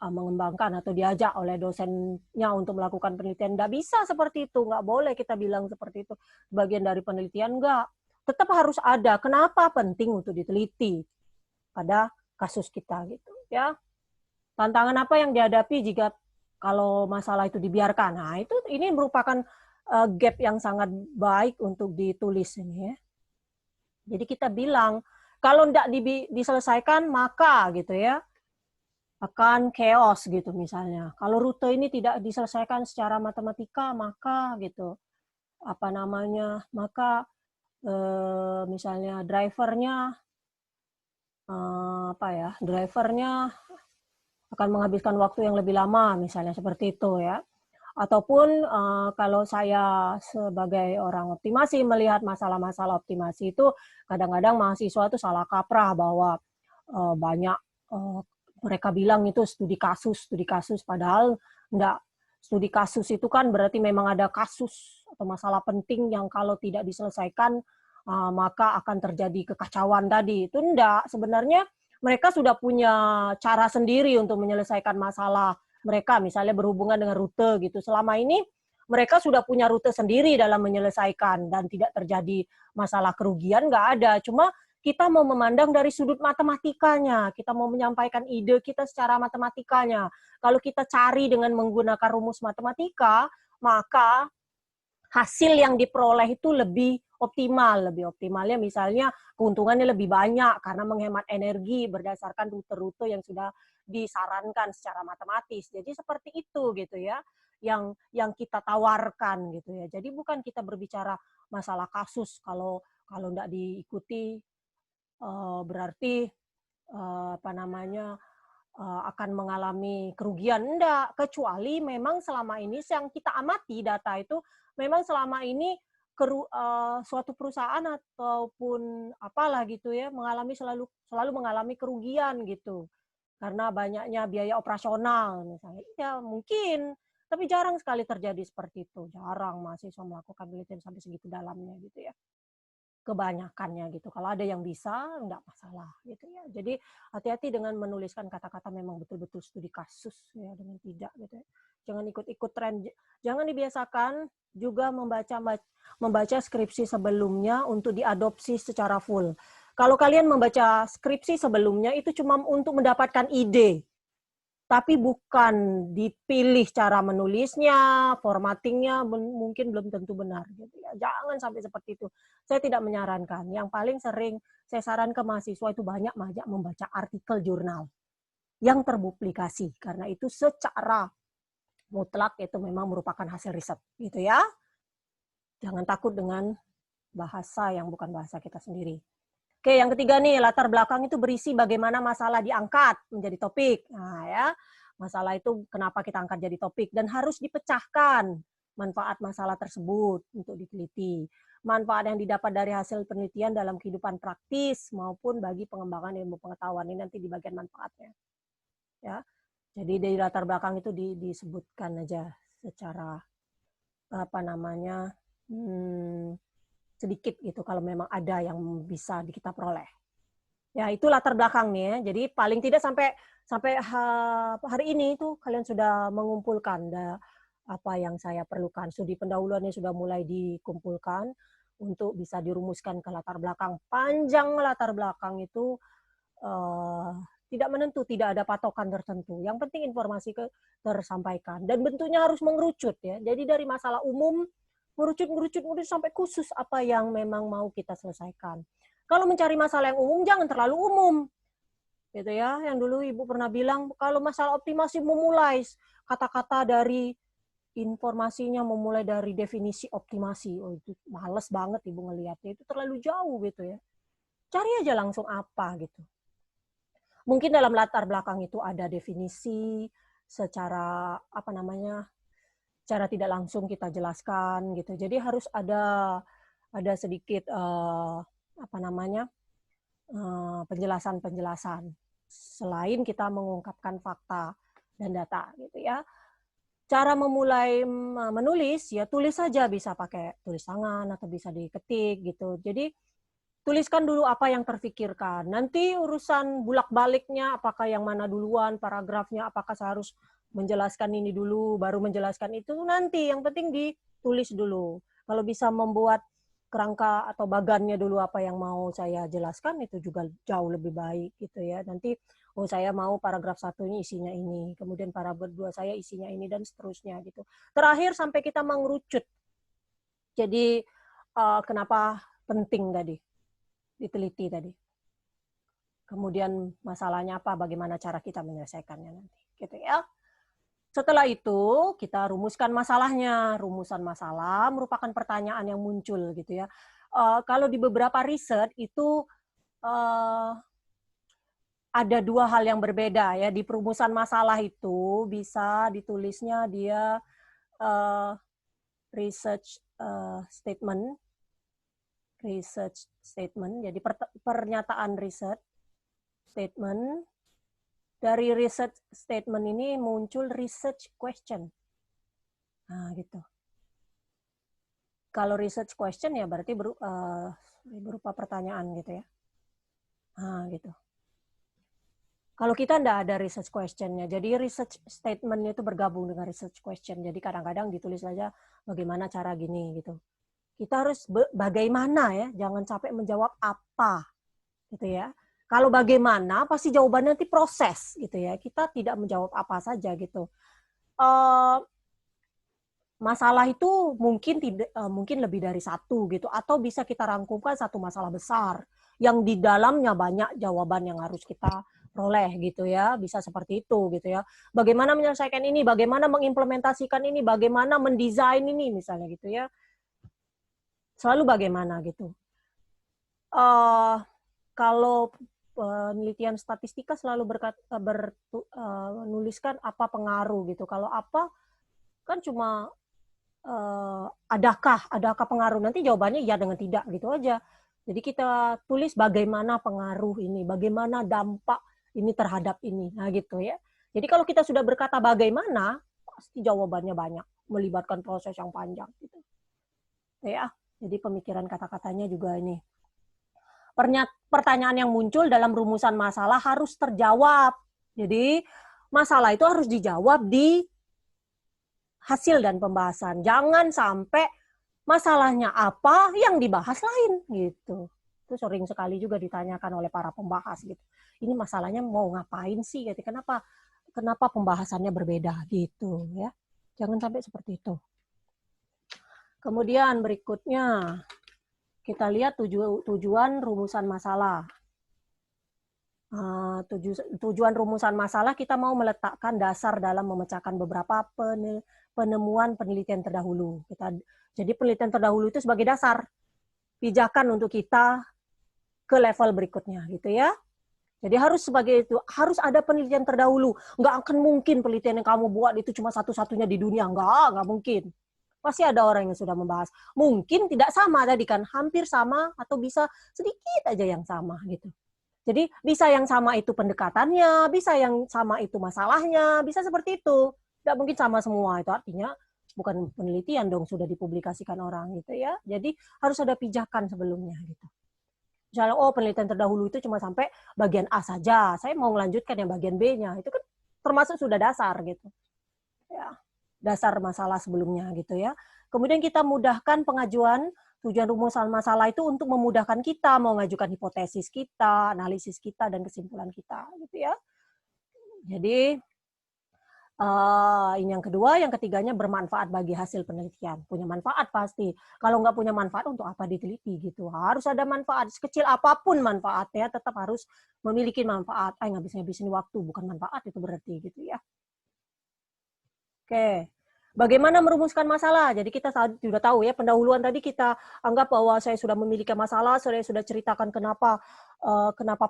mengembangkan atau diajak oleh dosennya untuk melakukan penelitian. Nggak bisa seperti itu, nggak boleh kita bilang seperti itu. Bagian dari penelitian nggak. Tetap harus ada. Kenapa penting untuk diteliti pada kasus kita gitu ya. Tantangan apa yang dihadapi jika kalau masalah itu dibiarkan? Nah, ini merupakan gap yang sangat baik untuk ditulis ini ya. Jadi kita bilang kalau tidak diselesaikan maka gitu ya akan chaos gitu misalnya. Kalau rute ini tidak diselesaikan secara matematika maka gitu maka misalnya drivernya akan menghabiskan waktu yang lebih lama misalnya seperti itu ya. Ataupun kalau saya sebagai orang optimasi melihat masalah-masalah optimasi itu kadang-kadang mahasiswa itu salah kaprah bahwa banyak mereka bilang itu studi kasus, padahal enggak. Studi kasus itu kan berarti memang ada kasus atau masalah penting yang kalau tidak diselesaikan maka akan terjadi kekacauan tadi. Itu enggak. Sebenarnya mereka sudah punya cara sendiri untuk menyelesaikan masalah mereka, misalnya berhubungan dengan rute gitu. Selama ini mereka sudah punya rute sendiri dalam menyelesaikan dan tidak terjadi masalah kerugian, nggak ada. Cuma kita mau memandang dari sudut matematikanya, kita mau menyampaikan ide kita secara matematikanya. Kalau kita cari dengan menggunakan rumus matematika, maka hasil yang diperoleh itu lebih optimal. Lebih optimalnya misalnya keuntungannya lebih banyak karena menghemat energi berdasarkan rute-rute yang sudah disarankan secara matematis. Jadi seperti itu gitu ya. yang kita tawarkan gitu ya. Jadi bukan kita berbicara masalah kasus, kalau nggak diikuti berarti akan mengalami kerugian. Enggak, kecuali memang selama ini yang kita amati data itu memang selama ini suatu perusahaan ataupun apalah gitu ya selalu mengalami kerugian gitu karena banyaknya biaya operasional misalnya. Ya mungkin, tapi jarang sekali terjadi seperti itu. Jarang mahasiswa melakukan penelitian sampai segitu dalamnya gitu ya. Kebanyakannya gitu. Kalau ada yang bisa, enggak masalah gitu ya. Jadi hati-hati dengan menuliskan kata-kata memang betul-betul studi kasus ya, dengan tidak gitu ya. Jangan ikut-ikut tren. Jangan dibiasakan juga membaca skripsi sebelumnya untuk diadopsi secara full. Kalau kalian membaca skripsi sebelumnya itu cuma untuk mendapatkan ide, tapi bukan dipilih cara menulisnya, formattingnya mungkin belum tentu benar. Gitu ya. Jangan sampai seperti itu. Saya tidak menyarankan. Yang paling sering saya sarankan ke mahasiswa itu banyak membaca artikel jurnal yang terpublikasi, karena itu secara mutlak itu memang merupakan hasil riset, gitu ya. Jangan takut dengan bahasa yang bukan bahasa kita sendiri. Oke, yang ketiga nih, latar belakang itu berisi bagaimana masalah diangkat menjadi topik. Nah, ya, masalah itu kenapa kita angkat jadi topik dan harus dipecahkan manfaat masalah tersebut untuk diteliti. Manfaat yang didapat dari hasil penelitian dalam kehidupan praktis maupun bagi pengembangan ilmu pengetahuan. Ini nanti di bagian manfaatnya. Ya. Jadi dari latar belakang itu disebutkan aja secara sedikit gitu kalau memang ada yang bisa kita peroleh. Ya, itu latar belakang nih ya. Jadi paling tidak sampai hari ini itu kalian sudah mengumpulkan apa yang saya perlukan. Studi pendahuluannya sudah mulai dikumpulkan untuk bisa dirumuskan ke latar belakang. Panjang latar belakang itu tidak menentu, tidak ada patokan tertentu. Yang penting informasi tersampaikan dan bentuknya harus mengerucut ya. Jadi dari masalah umum merucut sampai khusus apa yang memang mau kita selesaikan. Kalau mencari masalah yang umum jangan terlalu umum. Gitu ya. Yang dulu Ibu pernah bilang kalau masalah optimasi memulai kata-kata dari informasinya memulai dari definisi optimasi. Oh, itu males banget Ibu ngelihatnya, itu terlalu jauh gitu ya. Cari aja langsung apa gitu. Mungkin dalam latar belakang itu ada definisi secara secara tidak langsung kita jelaskan gitu. Jadi harus ada sedikit penjelasan selain kita mengungkapkan fakta dan data gitu ya. Cara memulai menulis ya tulis saja, bisa pakai tulis tangan atau bisa diketik gitu. Jadi tuliskan dulu apa yang terfikirkan. Nanti urusan bulak-baliknya, apakah yang mana duluan, paragrafnya, apakah saya harus menjelaskan ini dulu, baru menjelaskan itu, nanti. Yang penting ditulis dulu. Kalau bisa membuat kerangka atau bagannya dulu apa yang mau saya jelaskan, itu juga jauh lebih baik gitu ya. Nanti, saya mau paragraf 1-nya isinya ini, kemudian paragraf 2 saya isinya ini, dan seterusnya gitu. Terakhir sampai kita mengerucut. Jadi, kenapa penting tadi? Diteliti tadi. Kemudian masalahnya apa, bagaimana cara kita menyelesaikannya nanti, gitu ya. Setelah itu kita rumuskan masalahnya. Rumusan masalah merupakan pertanyaan yang muncul gitu ya. Kalau di beberapa riset itu ada dua hal yang berbeda ya. Di perumusan masalah itu bisa ditulisnya dia research statement, jadi pernyataan riset statement. Dari research statement ini muncul research question. Nah, gitu. Kalau research question ya berarti berupa pertanyaan gitu ya. Nah, gitu. Kalau kita enggak ada research question-nya, jadi research statement itu bergabung dengan research question. Jadi kadang-kadang ditulis saja bagaimana cara gini gitu. Kita harus bagaimana ya, jangan capek menjawab apa gitu ya. Kalau bagaimana pasti jawabannya nanti proses gitu ya. Kita tidak menjawab apa saja gitu. Masalah itu mungkin lebih dari satu gitu, atau bisa kita rangkumkan satu masalah besar yang di dalamnya banyak jawaban yang harus kita peroleh gitu ya, bisa seperti itu gitu ya. Bagaimana menyelesaikan ini, bagaimana mengimplementasikan ini, bagaimana mendesain ini misalnya gitu ya. Selalu bagaimana gitu. Kalau penelitian statistika selalu menuliskan apa pengaruh gitu. Kalau apa kan cuma adakah pengaruh, nanti jawabannya ya dengan tidak gitu aja. Jadi kita tulis bagaimana pengaruh ini, bagaimana dampak ini terhadap ini, nah gitu ya. Jadi kalau kita sudah berkata bagaimana, pasti jawabannya banyak, melibatkan proses yang panjang gitu. Ya, jadi pemikiran kata-katanya juga ini. Pertanyaan yang muncul dalam rumusan masalah harus terjawab. Jadi masalah itu harus dijawab di hasil dan pembahasan. Jangan sampai masalahnya apa yang dibahas lain gitu. Itu sering sekali juga ditanyakan oleh para pembahas gitu. Ini masalahnya mau ngapain sih gitu. Kenapa pembahasannya berbeda gitu ya. Jangan sampai seperti itu. Kemudian berikutnya kita lihat tujuan rumusan masalah. Tujuan rumusan masalah kita mau meletakkan dasar dalam memecahkan beberapa penemuan penelitian terdahulu. Jadi penelitian terdahulu itu sebagai dasar pijakan untuk kita ke level berikutnya gitu ya. Jadi harus ada penelitian terdahulu. Nggak akan mungkin penelitian yang kamu buat itu cuma satu-satunya di dunia. Nggak mungkin. Pasti ada orang yang sudah membahas. Mungkin tidak sama tadi kan, hampir sama atau bisa sedikit aja yang sama gitu. Jadi bisa yang sama itu pendekatannya, bisa yang sama itu masalahnya, bisa seperti itu. Tidak mungkin sama semua, itu artinya bukan penelitian dong, sudah dipublikasikan orang gitu ya. Jadi harus ada pijakan sebelumnya gitu. Misalnya, penelitian terdahulu itu cuma sampai bagian A saja, saya mau melanjutkan yang bagian B-nya, itu kan termasuk sudah dasar gitu. Ya, dasar masalah sebelumnya gitu ya. Kemudian kita mudahkan pengajuan tujuan rumusan masalah itu untuk memudahkan kita mau mengajukan hipotesis kita, analisis kita, dan kesimpulan kita gitu ya. Jadi ini yang kedua, yang ketiganya bermanfaat bagi hasil penelitian. Punya manfaat pasti. Kalau nggak punya manfaat, untuk apa diteliti gitu. Harus ada manfaat. Sekecil apapun manfaatnya, tetap harus memiliki manfaat. Ngabis-ngabisin waktu, bukan manfaat itu berarti gitu ya. Oke. Bagaimana merumuskan masalah? Jadi kita sudah tahu ya, pendahuluan tadi kita anggap bahwa saya sudah memiliki masalah, saya sudah ceritakan kenapa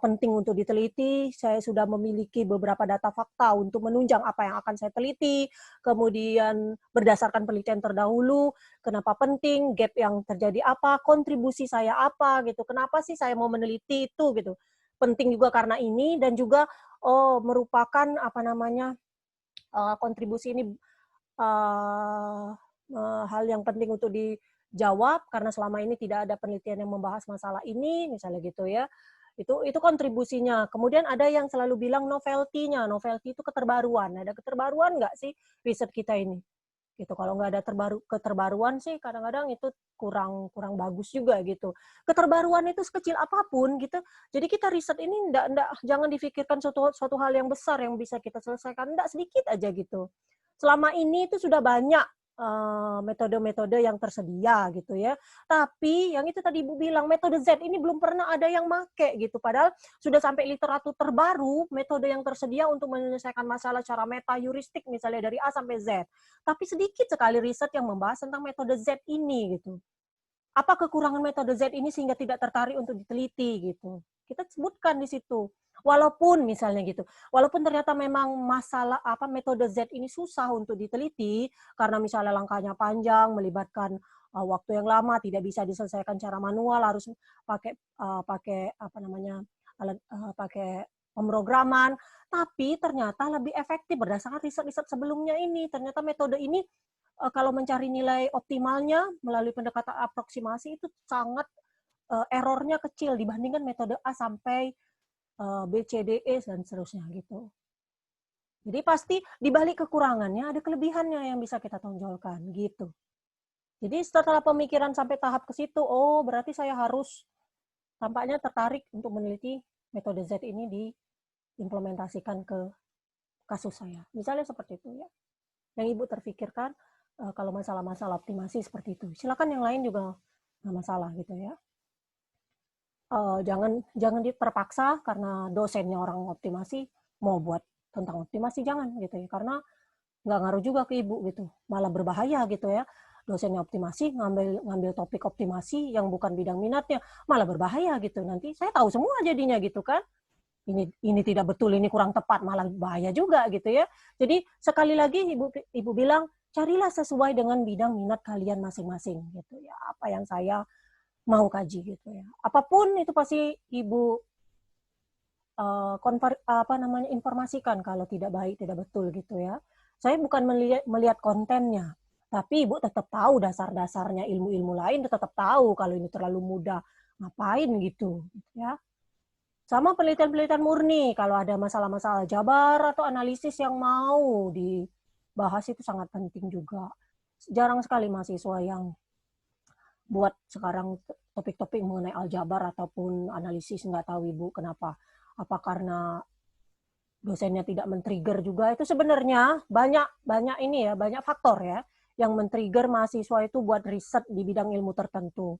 penting untuk diteliti, saya sudah memiliki beberapa data fakta untuk menunjang apa yang akan saya teliti, kemudian berdasarkan penelitian terdahulu, kenapa penting, gap yang terjadi apa, kontribusi saya apa gitu, kenapa sih saya mau meneliti itu gitu. Penting juga karena ini, dan juga merupakan kontribusi ini hal yang penting untuk dijawab karena selama ini tidak ada penelitian yang membahas masalah ini, misalnya gitu ya. Itu kontribusinya. Kemudian ada yang selalu bilang novelty-nya. Novelty itu keterbaruan. Ada keterbaruan nggak sih riset kita ini? Gitu. Kalau nggak ada keterbaruan sih kadang-kadang itu kurang bagus juga gitu. Keterbaruan itu sekecil apapun gitu. Jadi kita riset ini jangan difikirkan suatu hal yang besar yang bisa kita selesaikan. Sedikit aja gitu. Selama ini itu sudah banyak metode-metode yang tersedia gitu ya. Tapi yang itu tadi Ibu bilang, metode Z ini belum pernah ada yang make gitu. Padahal sudah sampai literatur terbaru, metode yang tersedia untuk menyelesaikan masalah secara meta-heuristik misalnya dari A sampai Z. Tapi sedikit sekali riset yang membahas tentang metode Z ini gitu. Apa kekurangan metode Z ini sehingga tidak tertarik untuk diteliti gitu. Kita sebutkan di situ. Walaupun misalnya gitu, walaupun ternyata memang masalah metode Z ini susah untuk diteliti karena misalnya langkahnya panjang, melibatkan waktu yang lama, tidak bisa diselesaikan secara manual, harus pakai pakai pemrograman, tapi ternyata lebih efektif berdasarkan riset-riset sebelumnya ini. Ternyata metode ini kalau mencari nilai optimalnya melalui pendekatan aproksimasi itu sangat errornya kecil dibandingkan metode A sampai B, C, D, E, dan seterusnya gitu. Jadi pasti di balik kekurangannya ada kelebihannya yang bisa kita tonjolkan gitu. Jadi setelah pemikiran sampai tahap ke situ, berarti saya harus tampaknya tertarik untuk meneliti metode Z ini diimplementasikan ke kasus saya. Misalnya seperti itu ya. Yang Ibu terfikirkan kalau masalah-masalah optimasi seperti itu. Silakan yang lain juga nggak masalah gitu ya. jangan terpaksa karena dosennya orang optimasi mau buat tentang optimasi, jangan gitu ya, karena nggak ngaruh juga ke ibu gitu, malah berbahaya gitu ya. Dosennya optimasi ngambil topik optimasi yang bukan bidang minatnya, malah berbahaya gitu, nanti saya tahu semua jadinya gitu kan, ini tidak betul, ini kurang tepat, malah bahaya juga gitu ya. Jadi sekali lagi ibu bilang carilah sesuai dengan bidang minat kalian masing-masing gitu ya, apa yang saya mau kaji gitu ya. Apapun itu pasti ibu informasikan kalau tidak baik, tidak betul gitu ya. Saya bukan melihat kontennya, tapi ibu tetap tahu dasar-dasarnya, ilmu-ilmu lain tetap tahu kalau ini terlalu mudah ngapain gitu ya. Sama penelitian-penelitian murni, kalau ada masalah-masalah jabar atau analisis yang mau dibahas itu sangat penting juga. Jarang sekali mahasiswa yang buat sekarang topik-topik mengenai aljabar ataupun analisis, nggak tahu ibu kenapa. Apa karena dosennya tidak men-trigger juga? Itu sebenarnya banyak ini ya, banyak faktor ya yang men-trigger mahasiswa itu buat riset di bidang ilmu tertentu.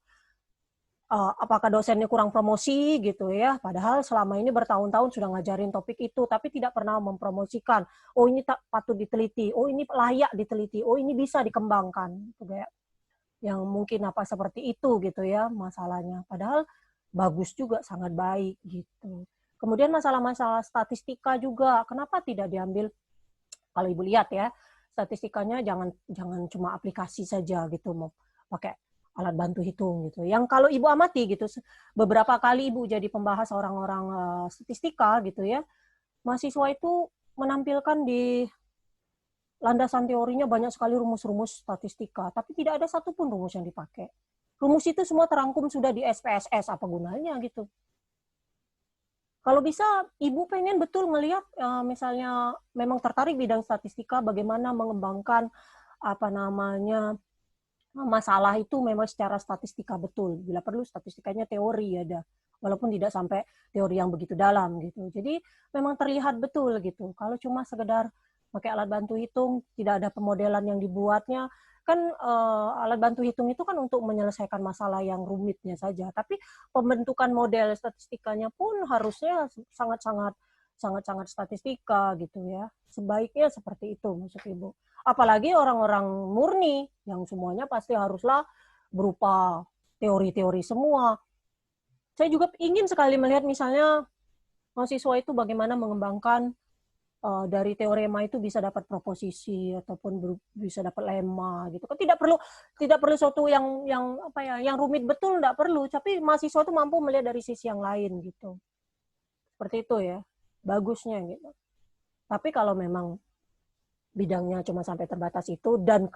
Apakah dosennya kurang promosi gitu ya, padahal selama ini bertahun-tahun sudah ngajarin topik itu, tapi tidak pernah mempromosikan, oh ini patut diteliti, oh ini layak diteliti, oh ini bisa dikembangkan, gitu kayak yang mungkin apa seperti itu gitu ya masalahnya, padahal bagus juga, sangat baik gitu. Kemudian masalah-masalah statistika juga, kenapa tidak diambil, kalau ibu lihat ya, statistikanya jangan cuma aplikasi saja gitu, mau pakai alat bantu hitung gitu. Yang kalau ibu amati gitu, beberapa kali ibu jadi pembahas orang-orang statistika gitu ya, mahasiswa itu menampilkan di landasan teorinya banyak sekali rumus-rumus statistika, tapi tidak ada satupun rumus yang dipakai. Rumus itu semua terangkum sudah di SPSS, apa gunanya gitu. Kalau bisa, ibu pengen betul ngelihat, misalnya memang tertarik bidang statistika, bagaimana mengembangkan masalah itu memang secara statistika betul. Bila perlu statistikanya teori ada, walaupun tidak sampai teori yang begitu dalam gitu. Jadi memang terlihat betul gitu. Kalau cuma sekedar pakai alat bantu hitung, tidak ada pemodelan yang dibuatnya, kan alat bantu hitung itu kan untuk menyelesaikan masalah yang rumitnya saja. Tapi pembentukan model statistikanya pun harusnya sangat-sangat statistika gitu ya. Sebaiknya seperti itu maksud ibu. Apalagi orang-orang murni yang semuanya pasti haruslah berupa teori-teori semua. Saya juga ingin sekali melihat misalnya mahasiswa itu bagaimana mengembangkan dari teorema itu bisa dapat proposisi ataupun bisa dapat lemma gitu. Kan tidak perlu suatu yang rumit betul, tidak perlu, tapi mahasiswa itu mampu melihat dari sisi yang lain gitu. Seperti itu ya. Bagusnya gitu. Tapi kalau memang bidangnya cuma sampai terbatas itu dan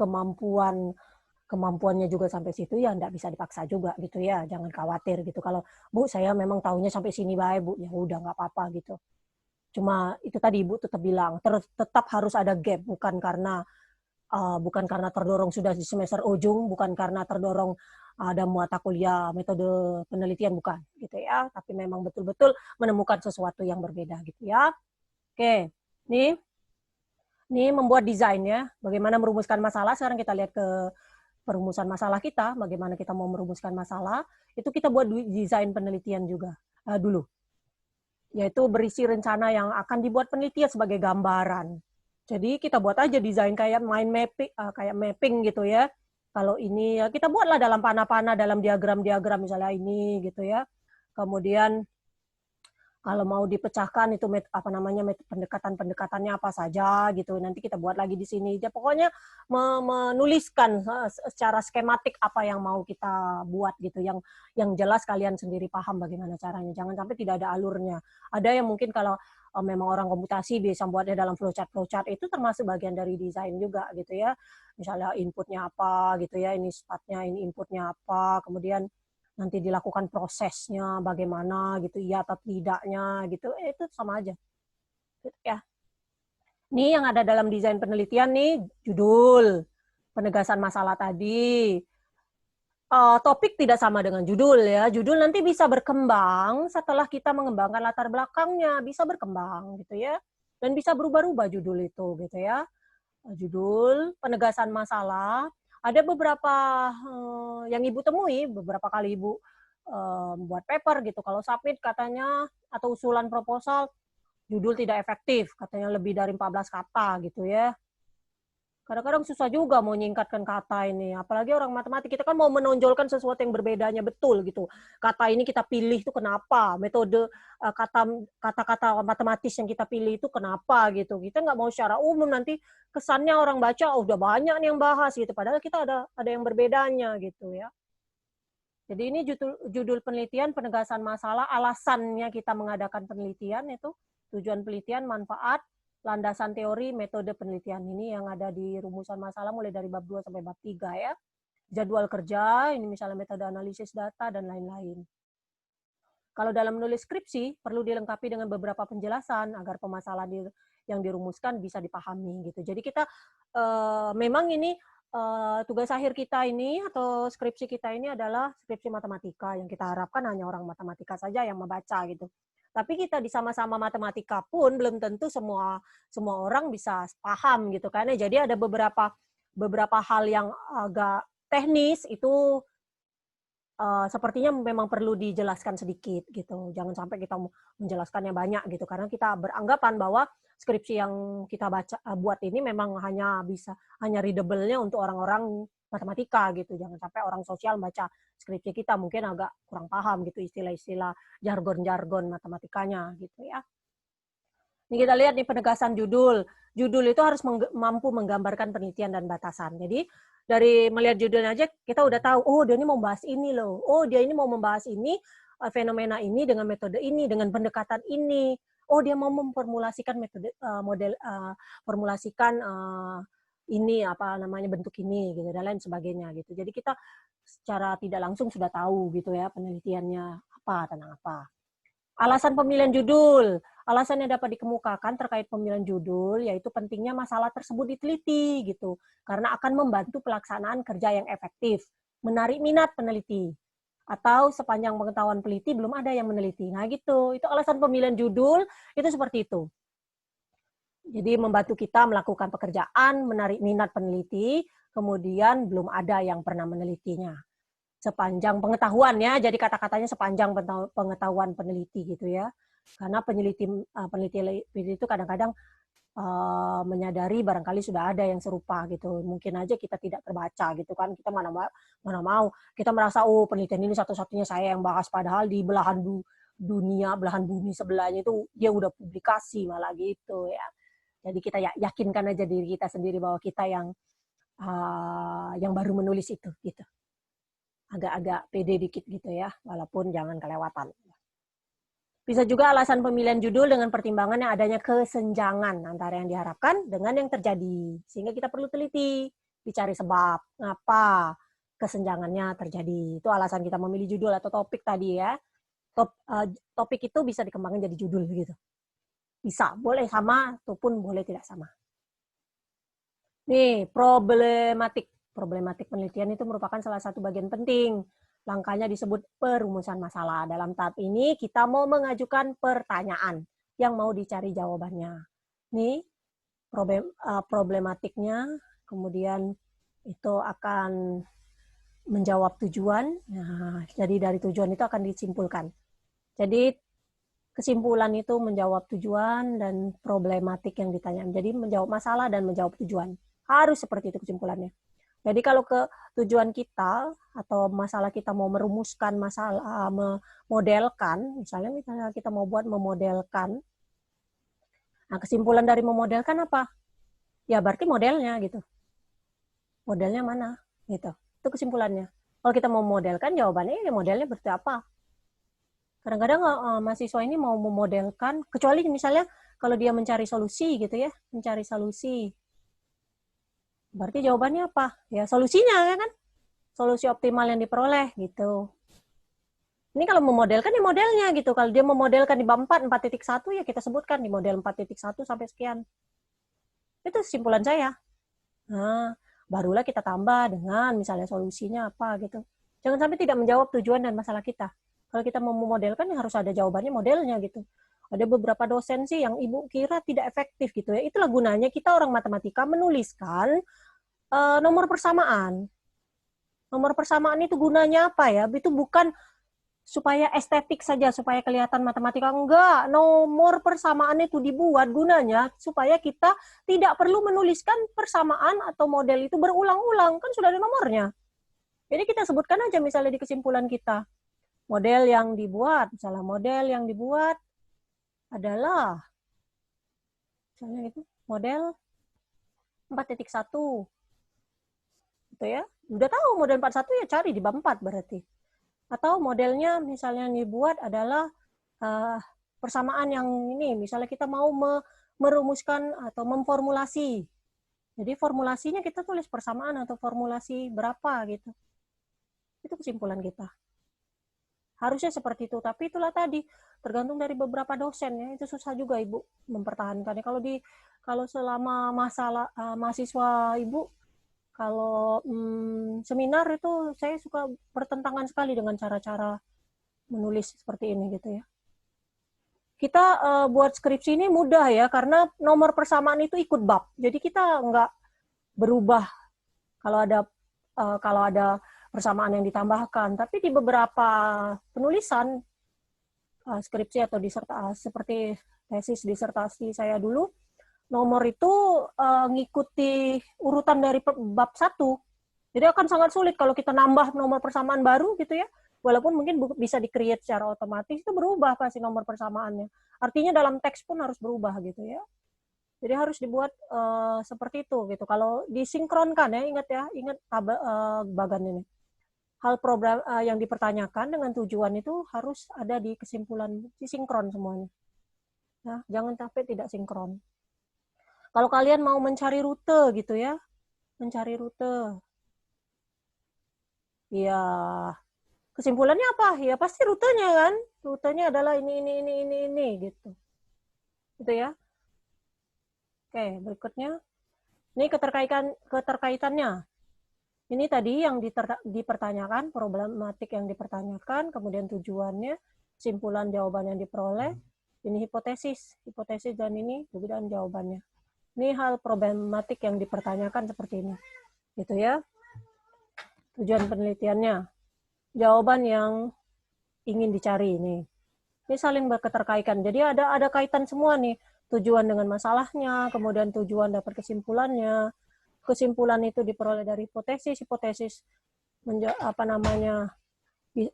kemampuannya juga sampai situ, ya enggak bisa dipaksa juga gitu ya, jangan khawatir gitu. Kalau Bu saya memang tahunya sampai sini baik Bu, ya udah nggak apa-apa gitu. Cuma itu tadi Ibu tetap bilang tetap harus ada gap, bukan karena terdorong sudah di semester ujung, bukan karena terdorong ada mata kuliah metode penelitian, bukan gitu ya, tapi memang betul-betul menemukan sesuatu yang berbeda gitu ya. Oke, ini membuat desain ya, bagaimana merumuskan masalah. Sekarang kita lihat ke perumusan masalah kita, bagaimana kita mau merumuskan masalah, itu kita buat desain penelitian juga dulu. Yaitu berisi rencana yang akan dibuat penelitian sebagai gambaran. Jadi kita buat aja desain kayak mapping gitu ya. Kalau ini ya kita buatlah dalam panah-panah, dalam diagram-diagram misalnya ini gitu ya. Kemudian kalau mau dipecahkan itu pendekatan-pendekatannya apa saja gitu. Nanti kita buat lagi di sini. Ya, pokoknya menuliskan secara skematik apa yang mau kita buat gitu. Yang jelas kalian sendiri paham bagaimana caranya. Jangan sampai tidak ada alurnya. Ada yang mungkin kalau memang orang komputasi bisa buatnya dalam flowchart itu termasuk bagian dari desain juga gitu ya. Misalnya inputnya apa gitu ya, ini startnya, ini inputnya apa, kemudian nanti dilakukan prosesnya bagaimana gitu, iya atau tidaknya gitu, itu sama aja gitu ya. Ini yang ada dalam desain penelitian nih, judul, penegasan masalah tadi. Topik tidak sama dengan judul ya, judul nanti bisa berkembang setelah kita mengembangkan latar belakangnya, bisa berkembang gitu ya, dan bisa berubah-ubah judul itu gitu ya. Judul, penegasan masalah, ada beberapa yang Ibu temui, beberapa kali Ibu buat paper gitu. Kalau submit katanya atau usulan proposal judul tidak efektif, katanya lebih dari 14 kata gitu ya. Kadang-kadang susah juga mau nyingkatkan kata ini. Apalagi orang matematik, kita kan mau menonjolkan sesuatu yang berbedanya betul gitu. Kata ini kita pilih itu kenapa? Metode kata-kata matematis yang kita pilih itu kenapa gitu. Kita nggak mau secara umum nanti kesannya orang baca udah banyak nih yang bahas gitu. Padahal kita ada yang berbedanya gitu ya. Jadi ini judul penelitian, penegasan masalah, alasannya kita mengadakan penelitian itu, tujuan penelitian, manfaat, landasan teori, metode penelitian. Ini yang ada di rumusan masalah mulai dari bab 2 sampai bab 3 ya. Jadwal kerja, ini misalnya metode analisis data, dan lain-lain. Kalau dalam menulis skripsi, perlu dilengkapi dengan beberapa penjelasan agar permasalahan yang dirumuskan bisa dipahami gitu. Jadi kita memang ini tugas akhir kita ini atau skripsi kita ini adalah skripsi matematika yang kita harapkan hanya orang matematika saja yang membaca gitu. Tapi kita di sama-sama matematika pun belum tentu semua orang bisa paham gitu kan. Jadi ada beberapa hal yang agak teknis itu sepertinya memang perlu dijelaskan sedikit gitu. Jangan sampai kita menjelaskannya banyak gitu karena kita beranggapan bahwa skripsi yang kita buat ini memang hanya readable-nya untuk orang-orang matematika gitu. Jangan sampai orang sosial baca skripsi kita mungkin agak kurang paham gitu istilah-istilah jargon-jargon matematikanya gitu ya. Ini kita lihat nih penegasan judul. Judul itu harus mampu menggambarkan penelitian dan batasan. Jadi dari melihat judulnya aja kita udah tahu, oh dia ini mau membahas ini loh. Oh dia ini mau membahas ini, fenomena ini dengan metode ini, dengan pendekatan ini. Oh dia mau memformulasikan ini apa namanya bentuk ini gitu dan lain sebagainya gitu. Jadi kita secara tidak langsung sudah tahu gitu ya penelitiannya apa tentang apa. Alasan pemilihan judul. Alasan yang dapat dikemukakan terkait pemilihan judul yaitu pentingnya masalah tersebut diteliti gitu karena akan membantu pelaksanaan kerja yang efektif, menarik minat peneliti. Atau sepanjang pengetahuan peneliti belum ada yang meneliti. Nah gitu, itu alasan pemilihan judul itu seperti itu. Jadi membantu kita melakukan pekerjaan, menarik minat peneliti, kemudian belum ada yang pernah menelitinya. Sepanjang pengetahuan ya, jadi kata-katanya sepanjang pengetahuan peneliti gitu ya. Karena peneliti itu kadang-kadang menyadari barangkali sudah ada yang serupa gitu. Mungkin aja kita tidak terbaca gitu kan. Kita mana mau. Kita merasa oh penelitian ini satu-satunya saya yang bahas padahal di belahan dunia, belahan bumi sebelahnya itu dia udah publikasi malah gitu ya. Jadi kita yakinkan aja diri kita sendiri bahwa kita yang baru menulis itu gitu. Agak-agak pede dikit gitu ya, walaupun jangan kelewatan. Bisa juga alasan pemilihan judul dengan pertimbangan yang adanya kesenjangan antara yang diharapkan dengan yang terjadi. Sehingga kita perlu teliti, dicari sebab, ngapa kesenjangannya terjadi. Itu alasan kita memilih judul atau topik tadi ya. Topik itu bisa dikembangkan jadi judul gitu. Bisa, boleh sama ataupun boleh tidak sama. Nih, problematik penelitian itu merupakan salah satu bagian penting. Langkahnya disebut perumusan masalah. Dalam tahap ini kita mau mengajukan pertanyaan yang mau dicari jawabannya. Nih, problematiknya, kemudian itu akan menjawab tujuan. Nah, jadi dari tujuan itu akan disimpulkan. Jadi kesimpulan itu menjawab tujuan dan problematik yang ditanya. Jadi menjawab masalah dan menjawab tujuan. Harus seperti itu kesimpulannya. Jadi kalau ke tujuan kita atau masalah kita mau merumuskan masalah, memodelkan, misalnya kita mau buat memodelkan. Nah, kesimpulan dari memodelkan apa? Ya berarti modelnya gitu. Modelnya mana? Gitu. Itu kesimpulannya. Kalau kita mau memodelkan, jawabannya ya modelnya berarti apa? Kadang-kadang mahasiswa ini mau memodelkan, kecuali misalnya kalau dia mencari solusi gitu ya, mencari solusi. Berarti jawabannya apa? Ya solusinya kan? Solusi optimal yang diperoleh gitu. Ini kalau memodelkan ya modelnya gitu. Kalau dia memodelkan di bab 4, 4.1 ya kita sebutkan di model 4.1 sampai sekian. Itu kesimpulan saya. Nah, barulah kita tambah dengan misalnya solusinya apa gitu. Jangan sampai tidak menjawab tujuan dan masalah kita. Kalau kita mau memodelkan ya harus ada jawabannya modelnya gitu. Ada beberapa dosen sih yang ibu kira tidak efektif gitu ya. Itulah gunanya kita orang matematika menuliskan nomor persamaan. Nomor persamaan itu gunanya apa ya? Itu bukan supaya estetik saja, supaya kelihatan matematika. Enggak, nomor persamaan itu dibuat gunanya supaya kita tidak perlu menuliskan persamaan atau model itu berulang-ulang, kan sudah ada nomornya. Jadi kita sebutkan aja misalnya di kesimpulan kita, model yang dibuat, misalnya model yang dibuat adalah, misalnya itu, model 4.1. Gitu ya. Udah tahu model 41 ya cari di bab 4 berarti. Atau modelnya misalnya yang dibuat adalah persamaan yang ini, misalnya kita mau merumuskan atau memformulasi. Jadi formulasinya kita tulis persamaan atau formulasi berapa gitu. Itu kesimpulan kita. Harusnya seperti itu, tapi itulah tadi tergantung dari beberapa dosen ya, itu susah juga Ibu mempertahankannya. Kalau selama mahasiswa Ibu kalau seminar itu saya suka bertentangan sekali dengan cara-cara menulis seperti ini gitu ya. Kita buat skripsi ini mudah ya, karena nomor persamaan itu ikut bab. Jadi kita nggak berubah kalau ada persamaan yang ditambahkan. Tapi di beberapa penulisan skripsi atau disertasi seperti tesis disertasi saya dulu, nomor itu ngikuti urutan dari bab 1. Jadi akan sangat sulit kalau kita nambah nomor persamaan baru gitu ya. Walaupun mungkin bisa di-create secara otomatis, itu berubah pasti nomor persamaannya. Artinya dalam teks pun harus berubah gitu ya. Jadi harus dibuat seperti itu gitu. Kalau disinkronkan ya, ingat bagan ini. Hal program yang dipertanyakan dengan tujuan itu harus ada di kesimpulan, disinkron semuanya. Nah, jangan sampai tidak sinkron. Kalau kalian mau mencari rute gitu ya, mencari rute. Ya, kesimpulannya apa? Ya pasti rutenya kan. Rutenya adalah ini gitu. Gitu ya. Oke, berikutnya. Ini keterkaitannya. Ini tadi yang dipertanyakan, problematik yang dipertanyakan, kemudian tujuannya, kesimpulan jawaban yang diperoleh, ini hipotesis dan ini dan jawabannya. Ini hal problematik yang dipertanyakan seperti ini. Gitu ya. Tujuan penelitiannya. Jawaban yang ingin dicari ini. Ini saling berketerkaitan. Jadi ada kaitan semua nih. Tujuan dengan masalahnya, kemudian tujuan dapat kesimpulannya. Kesimpulan itu diperoleh dari hipotesis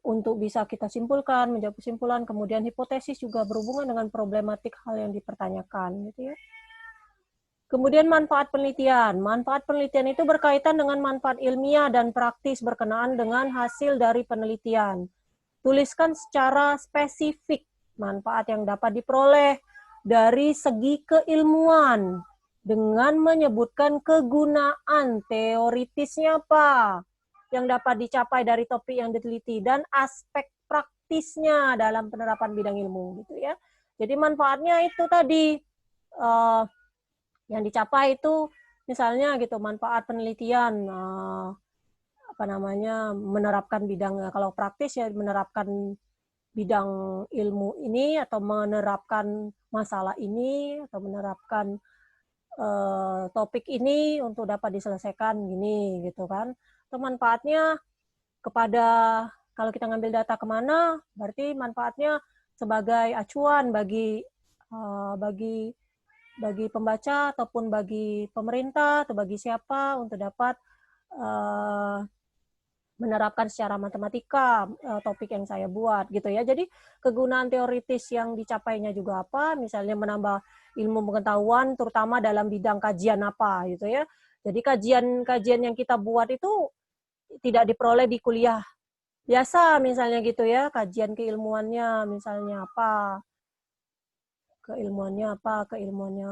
untuk bisa kita simpulkan, menjawab kesimpulan, kemudian hipotesis juga berhubungan dengan problematik hal yang dipertanyakan gitu ya. Kemudian manfaat penelitian. Manfaat penelitian itu berkaitan dengan manfaat ilmiah dan praktis berkenaan dengan hasil dari penelitian. Tuliskan secara spesifik manfaat yang dapat diperoleh dari segi keilmuan dengan menyebutkan kegunaan teoritisnya apa yang dapat dicapai dari topik yang diteliti dan aspek praktisnya dalam penerapan bidang ilmu gitu ya. Jadi manfaatnya itu tadi yang dicapai itu misalnya gitu, manfaat penelitian menerapkan bidang, kalau praktis ya menerapkan bidang ilmu ini atau menerapkan masalah ini atau menerapkan topik ini untuk dapat diselesaikan gini gitu kan. Atau manfaatnya kepada, kalau kita ngambil data kemana, berarti manfaatnya sebagai acuan bagi pembaca ataupun bagi pemerintah atau bagi siapa untuk dapat menerapkan secara matematika topik yang saya buat gitu ya. Jadi kegunaan teoritis yang dicapainya juga apa, misalnya menambah ilmu pengetahuan terutama dalam bidang kajian apa gitu ya. Jadi kajian yang kita buat itu tidak diperoleh di kuliah biasa misalnya gitu ya, kajian keilmuannya misalnya apa, keilmuannya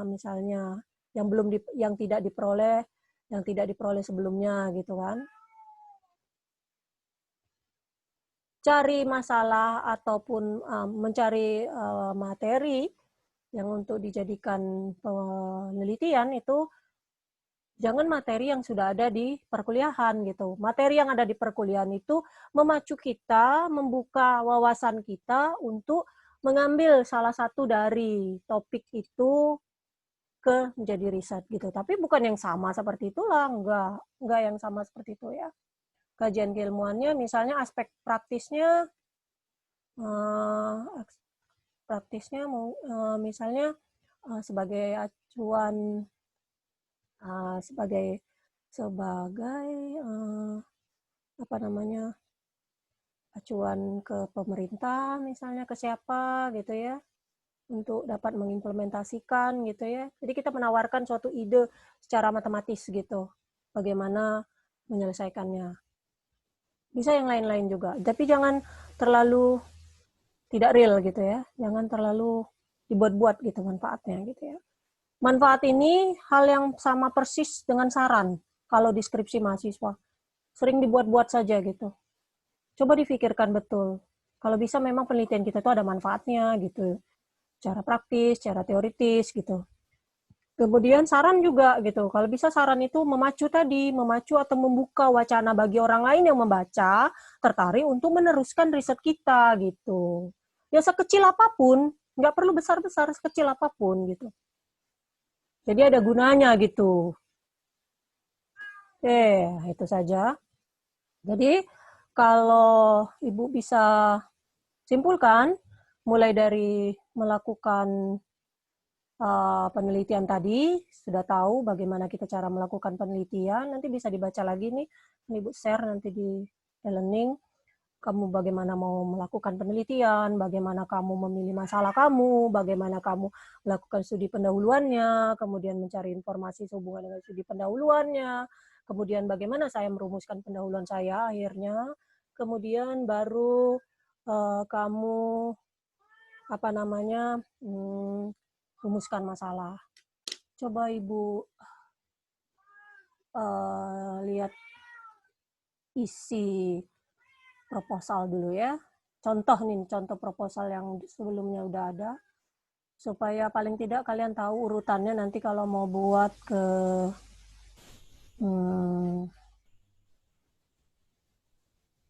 misalnya yang tidak diperoleh sebelumnya gitu kan. Cari masalah ataupun mencari materi yang untuk dijadikan penelitian itu jangan materi yang sudah ada di perkuliahan gitu. Materi yang ada di perkuliahan itu memacu kita, membuka wawasan kita untuk mengambil salah satu dari topik itu ke menjadi riset gitu. Tapi bukan yang sama seperti itulah, enggak yang sama seperti itu ya. Kajian keilmuannya misalnya aspek praktisnya praktisnya misalnya sebagai acuan sebagai apa namanya, acuan ke pemerintah misalnya, ke siapa gitu ya, untuk dapat mengimplementasikan gitu ya. Jadi kita menawarkan suatu ide secara matematis gitu, bagaimana menyelesaikannya. Bisa yang lain-lain juga, tapi jangan terlalu tidak real gitu ya, jangan terlalu dibuat-buat gitu manfaatnya gitu ya. Manfaat ini hal yang sama persis dengan saran kalau deskripsi mahasiswa. Sering dibuat-buat saja gitu. Coba difikirkan betul. Kalau bisa memang penelitian kita itu ada manfaatnya gitu. Secara praktis, secara teoritis gitu. Kemudian saran juga gitu. Kalau bisa saran itu memacu atau membuka wacana bagi orang lain yang membaca, tertarik untuk meneruskan riset kita gitu. Ya sekecil apapun, nggak perlu besar-besar, sekecil apapun gitu. Jadi ada gunanya gitu. Itu saja. Jadi kalau Ibu bisa simpulkan, mulai dari melakukan penelitian tadi, sudah tahu bagaimana kita cara melakukan penelitian, nanti bisa dibaca lagi nih, Ibu share nanti di e-learning, kamu bagaimana mau melakukan penelitian, bagaimana kamu memilih masalah kamu, bagaimana kamu melakukan studi pendahuluannya, kemudian mencari informasi sehubungan dengan studi pendahuluannya, kemudian bagaimana saya merumuskan pendahuluan saya akhirnya, kemudian baru kamu rumuskan masalah. Coba Ibu lihat isi proposal dulu ya. Contoh proposal yang sebelumnya udah ada. Supaya paling tidak kalian tahu urutannya nanti kalau mau buat ke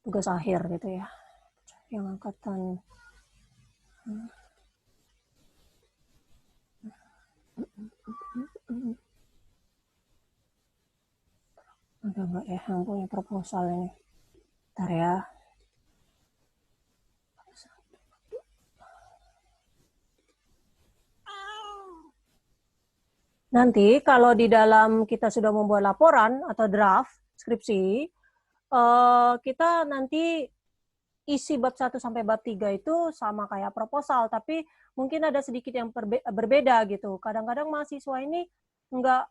tugas akhir gitu ya. Yang angkatan ada nggak ya yang punya proposal ini? Bentar ya. Nanti kalau di dalam kita sudah membuat laporan atau draft skripsi, kita nanti isi bab 1 sampai bab 3 itu sama kayak proposal, tapi mungkin ada sedikit yang berbeda gitu. Kadang-kadang mahasiswa ini nggak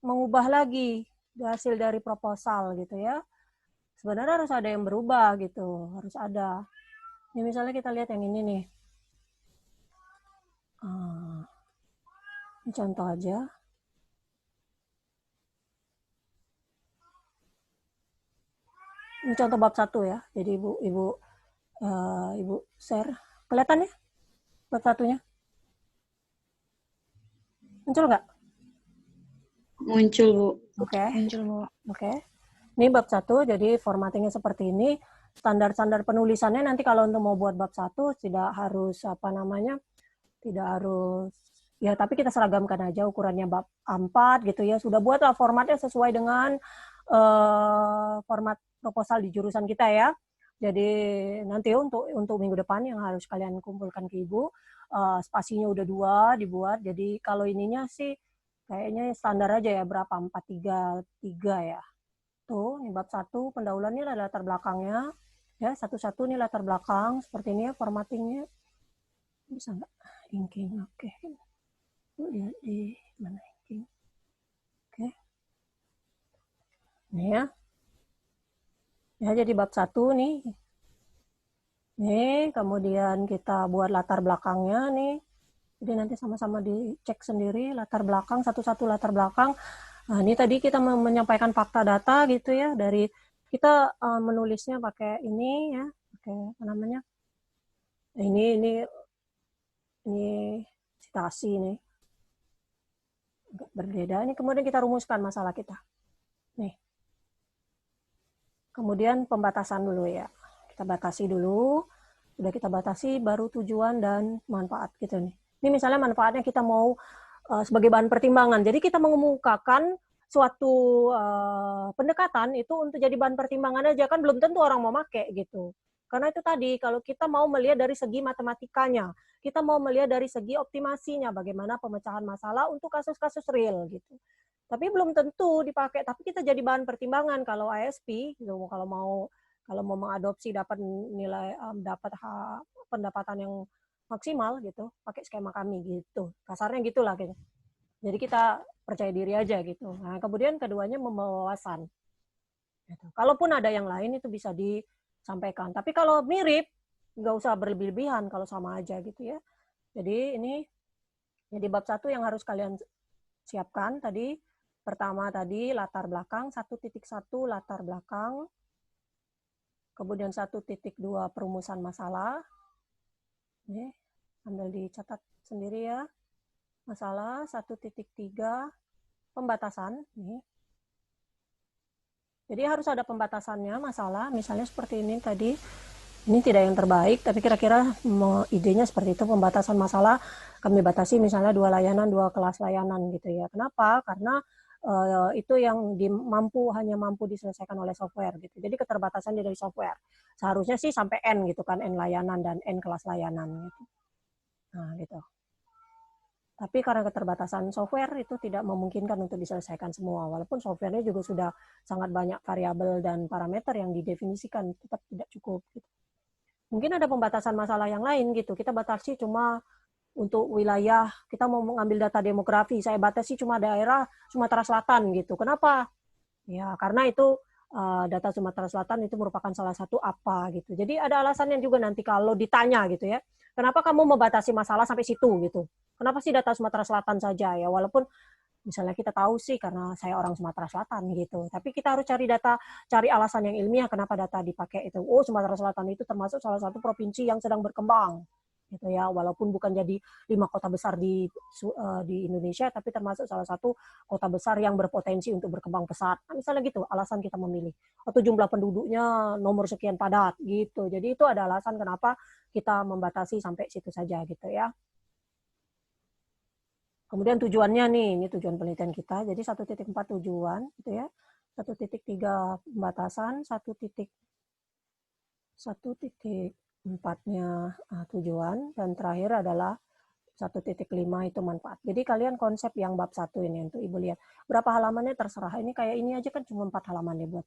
mengubah lagi hasil dari proposal gitu ya. Sebenarnya harus ada yang berubah gitu, harus ada. Ini misalnya kita lihat yang ini nih. Ini contoh aja. Ini contoh bab 1 ya. Jadi Ibu share. Kelihatan ya bab 1-nya? Muncul nggak? Muncul, Bu. Oke. Muncul, Bu. Oke. Ini bab 1, jadi formattingnya seperti ini. Standar-standar penulisannya nanti kalau untuk mau buat bab 1 tidak harus tidak harus ya, tapi kita seragamkan aja ukurannya bab 4 gitu ya. Sudah buatlah formatnya sesuai dengan format proposal di jurusan kita ya. Jadi nanti untuk minggu depan yang harus kalian kumpulkan ke Ibu, spasinya udah 2 dibuat. Jadi kalau ininya sih kayaknya standar aja ya, berapa? 4-3-3 ya. Tuh, ini bab 1, pendahuluannya ada latar belakangnya. Ya, satu-satu nih latar belakang, seperti ini ya formattingnya. Bisa nggak? Inking, oke. Lihat di mana inking. Oke. Ini ya. Ya, jadi bab 1 nih. Nih, kemudian kita buat latar belakangnya nih. Jadi nanti sama-sama dicek sendiri latar belakang, satu-satu latar belakang. Nah, ini tadi kita menyampaikan fakta data gitu ya, dari kita menulisnya pakai ini ya, pakai apa namanya? Ini citasi nih. Agak berbeda. Ini kemudian kita rumuskan masalah kita. Nih. Kemudian pembatasan dulu ya. Kita batasi dulu. Sudah kita batasi, baru tujuan dan manfaat gitu nih. Ini misalnya manfaatnya kita mau sebagai bahan pertimbangan. Jadi kita mengemukakan suatu pendekatan itu untuk jadi bahan pertimbangan aja, kan belum tentu orang mau make gitu. Karena itu tadi, kalau kita mau melihat dari segi matematikanya, kita mau melihat dari segi optimasinya, bagaimana pemecahan masalah untuk kasus-kasus real gitu. Tapi belum tentu dipakai, tapi kita jadi bahan pertimbangan kalau ISP, gitu, kalau mau mengadopsi dapat nilai dapat pendapatan yang maksimal gitu, pakai skema kami gitu. Kasarnya gitulah gitu. Jadi kita percaya diri aja gitu. Nah, kemudian keduanya membawa wawasan. Gitu. Kalaupun ada yang lain itu bisa disampaikan. Tapi kalau mirip, nggak usah berlebih-lebihan kalau sama aja gitu ya. Jadi ini jadi bab 1 yang harus kalian siapkan tadi. Pertama tadi latar belakang, 1.1 latar belakang. Kemudian 1.2 perumusan masalah. Ini ambil dicatat sendiri ya. Masalah 1.3 pembatasan. Nih. Jadi harus ada pembatasannya masalah. Misalnya seperti ini tadi. Ini tidak yang terbaik, tapi kira-kira idenya seperti itu, pembatasan masalah kami batasi misalnya 2 layanan, 2 kelas layanan gitu ya. Kenapa? Karena itu yang hanya mampu diselesaikan oleh software gitu. Jadi keterbatasan dari software. Seharusnya sih sampai N gitu kan, N layanan dan N kelas layanan gitu. Nah, gitu. Tapi karena keterbatasan software itu tidak memungkinkan untuk diselesaikan semua. Walaupun softwarenya juga sudah sangat banyak variabel dan parameter yang didefinisikan, tetap tidak cukup gitu. Mungkin ada pembatasan masalah yang lain gitu. Kita batasi cuma untuk wilayah, kita mau mengambil data demografi, saya batasi cuma daerah Sumatera Selatan gitu. Kenapa? Ya, karena itu data Sumatera Selatan itu merupakan salah satu apa gitu. Jadi ada alasannya juga nanti kalau ditanya gitu ya. Kenapa kamu membatasi masalah sampai situ gitu? Kenapa sih data Sumatera Selatan saja ya? Walaupun misalnya kita tahu sih karena saya orang Sumatera Selatan gitu. Tapi kita harus cari alasan yang ilmiah kenapa data dipakai itu. Oh, Sumatera Selatan itu termasuk salah satu provinsi yang sedang berkembang. Gitu ya, walaupun bukan jadi 5 kota besar di Indonesia, tapi termasuk salah satu kota besar yang berpotensi untuk berkembang pesat. Nah, misalnya gitu, alasan kita memilih. Atau jumlah penduduknya nomor sekian padat gitu. Jadi itu ada alasan kenapa kita membatasi sampai situ saja gitu ya. Kemudian tujuannya nih, ini tujuan penelitian kita. Jadi 1.4 tujuan, gitu ya. 1.3 pembatasan, 1.4-nya tujuan, dan terakhir adalah 1.5 itu manfaat. Jadi kalian konsep yang bab 1 ini untuk Ibu lihat. Berapa halamannya terserah. Ini kayak ini aja kan cuma 4 halaman ya buat.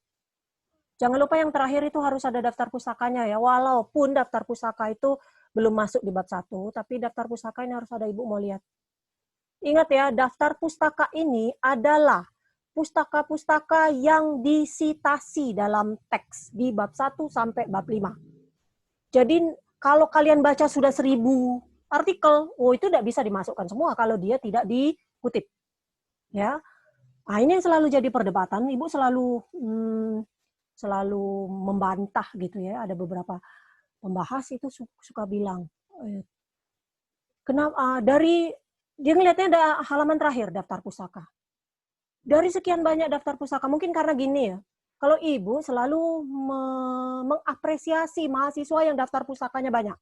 Jangan lupa yang terakhir itu harus ada daftar pusakanya ya. Walaupun daftar pusaka itu belum masuk di bab 1, tapi daftar pusaka ini harus ada, Ibu mau lihat. Ingat ya, daftar pustaka ini adalah pustaka-pustaka yang disitasi dalam teks di bab 1 sampai bab 5. Jadi kalau kalian baca sudah 1000 artikel, itu tidak bisa dimasukkan semua kalau dia tidak dikutip. Ya. Nah, ini yang selalu jadi perdebatan. Ibu selalu membantah gitu ya. Ada beberapa pembahas itu suka bilang, kenapa dari dia ngelihatnya ada halaman terakhir daftar pusaka. Dari sekian banyak daftar pusaka, mungkin karena gini ya, kalau Ibu selalu mengapresiasi mahasiswa yang daftar pusakanya banyak.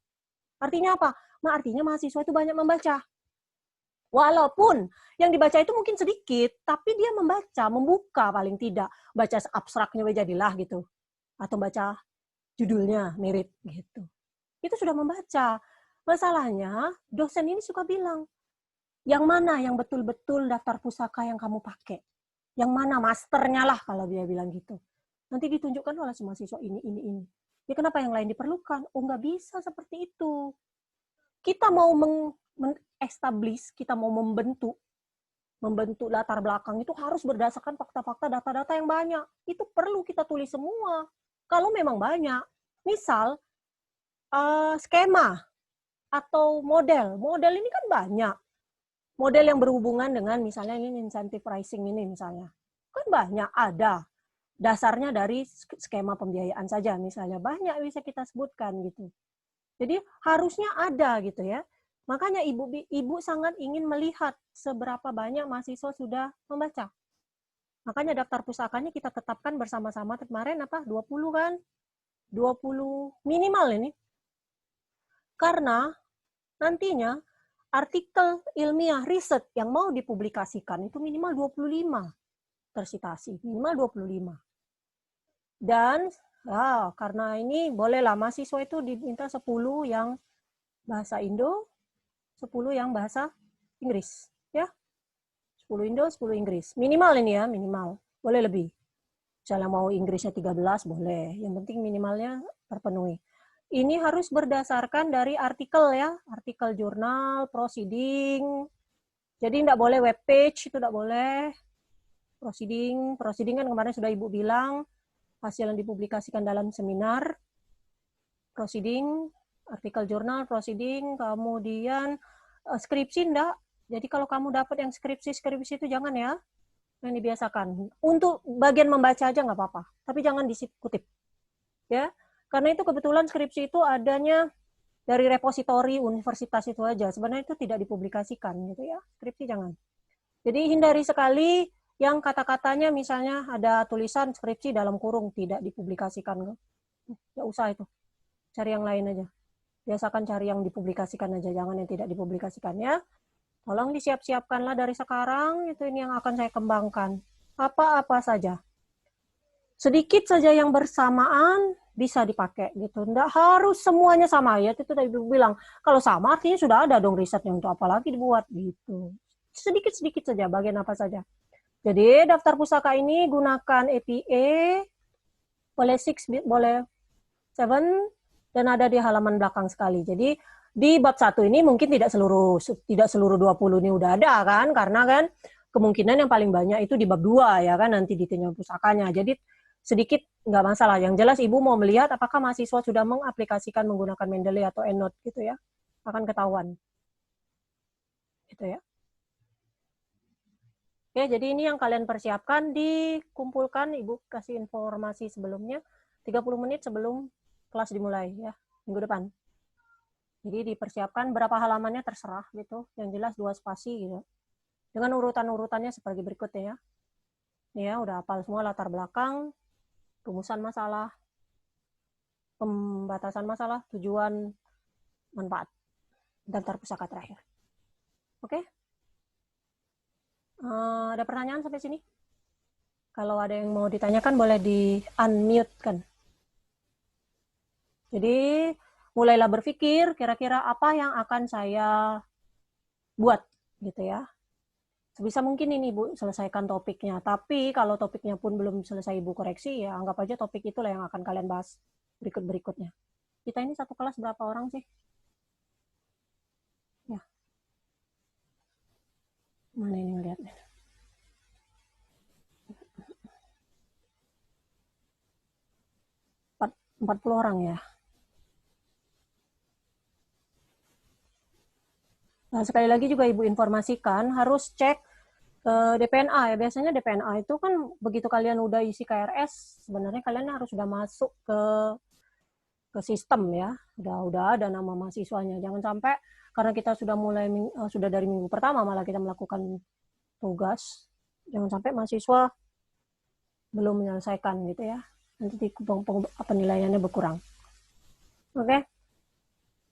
Artinya apa? Artinya mahasiswa itu banyak membaca. Walaupun yang dibaca itu mungkin sedikit, tapi dia membuka paling tidak. Baca abstraknya jadilah gitu. Atau baca judulnya, mirip gitu. Itu sudah membaca. Masalahnya, dosen ini suka bilang, yang mana yang betul-betul daftar pusaka yang kamu pakai? Yang mana masternya lah kalau dia bilang gitu. Nanti ditunjukkan oleh mahasiswa ini. Ya kenapa yang lain diperlukan? Oh, nggak bisa seperti itu. Kita mau establish, kita mau membentuk latar belakang itu harus berdasarkan fakta-fakta, data-data yang banyak. Itu perlu kita tulis semua. Kalau memang banyak. Misal, skema atau model. Model ini kan banyak. Model yang berhubungan dengan misalnya ini insentif pricing ini misalnya. Kan banyak, ada. Dasarnya dari skema pembiayaan saja misalnya. Banyak bisa kita sebutkan gitu. Jadi harusnya ada gitu ya. Makanya ibu sangat ingin melihat seberapa banyak mahasiswa sudah membaca. Makanya daftar pusakanya kita tetapkan bersama-sama kemarin 20 kan? 20 minimal ini. Karena nantinya artikel ilmiah riset yang mau dipublikasikan itu minimal 25. tersitasi, minimal 25. Dan karena ini bolehlah mahasiswa itu diminta 10 yang bahasa Indo, 10 yang bahasa Inggris, ya. 10 Indo, 10 Inggris. Minimal ini ya, minimal. Boleh lebih. Misalnya mau Inggrisnya 13, boleh. Yang penting minimalnya terpenuhi. Ini harus berdasarkan dari artikel ya, artikel jurnal, proceeding. Jadi tidak boleh web page, itu tidak boleh. Proceeding kan kemarin sudah Ibu bilang, hasil yang dipublikasikan dalam seminar. Proceeding, artikel jurnal, proceeding, kemudian skripsi enggak. Jadi kalau kamu dapat yang skripsi itu jangan ya, yang dibiasakan. Untuk bagian membaca aja nggak apa-apa, tapi jangan dikutip. Ya, karena itu kebetulan skripsi itu adanya dari repositori universitas itu aja. Sebenarnya itu tidak dipublikasikan gitu ya, skripsi jangan. Jadi hindari sekali yang kata-katanya misalnya ada tulisan skripsi dalam kurung tidak dipublikasikan. Nggak usah itu. Cari yang lain aja. Biasakan cari yang dipublikasikan aja, jangan yang tidak dipublikasikan ya. Tolong disiap-siapkanlah dari sekarang, itu ini yang akan saya kembangkan. Apa-apa saja. Sedikit saja yang bersamaan bisa dipakai gitu. Nggak harus semuanya sama ya. Itu tadi Ibu bilang, kalau sama artinya sudah ada dong risetnya, untuk apa lagi dibuat gitu. Sedikit-sedikit saja, bagian apa saja. Jadi daftar pusaka ini gunakan APA, boleh 6, boleh 7, dan ada di halaman belakang sekali. Jadi di bab 1 ini mungkin tidak seluruh 20 ini udah ada kan, karena kan kemungkinan yang paling banyak itu di bab 2 ya kan, nanti ditinjau pusakanya. Jadi sedikit nggak masalah. Yang jelas Ibu mau melihat apakah mahasiswa sudah mengaplikasikan menggunakan Mendeley atau EndNote gitu ya. Akan ketahuan. Gitu ya. Oke, jadi ini yang kalian persiapkan, dikumpulkan, Ibu kasih informasi sebelumnya, 30 menit sebelum kelas dimulai ya, minggu depan. Jadi dipersiapkan berapa halamannya terserah gitu, yang jelas 2 spasi gitu. Dengan urutan-urutannya seperti berikutnya ya. Ini ya, udah hafal semua latar belakang, rumusan masalah, pembatasan masalah, tujuan, manfaat, daftar pusaka terakhir. Oke? Ada pertanyaan sampai sini? Kalau ada yang mau ditanyakan boleh di-unmute kan. Jadi mulailah berpikir kira-kira apa yang akan saya buat gitu ya. Sebisa mungkin ini Bu selesaikan topiknya. Tapi kalau topiknya pun belum selesai Ibu koreksi ya anggap aja topik itulah yang akan kalian bahas berikut-berikutnya. Kita ini satu kelas berapa orang sih? Ya. Mana ini ngeliatnya? 40 orang ya. Nah, sekali lagi juga Ibu informasikan harus cek DPNA ya. Biasanya DPNA itu kan begitu kalian udah isi KRS, sebenarnya kalian harus sudah masuk ke sistem ya. Udah ada nama mahasiswanya. Jangan sampai karena kita sudah dari minggu pertama malah kita melakukan tugas, jangan sampai mahasiswa belum menyelesaikan gitu ya. Nanti penilaiannya berkurang. Oke.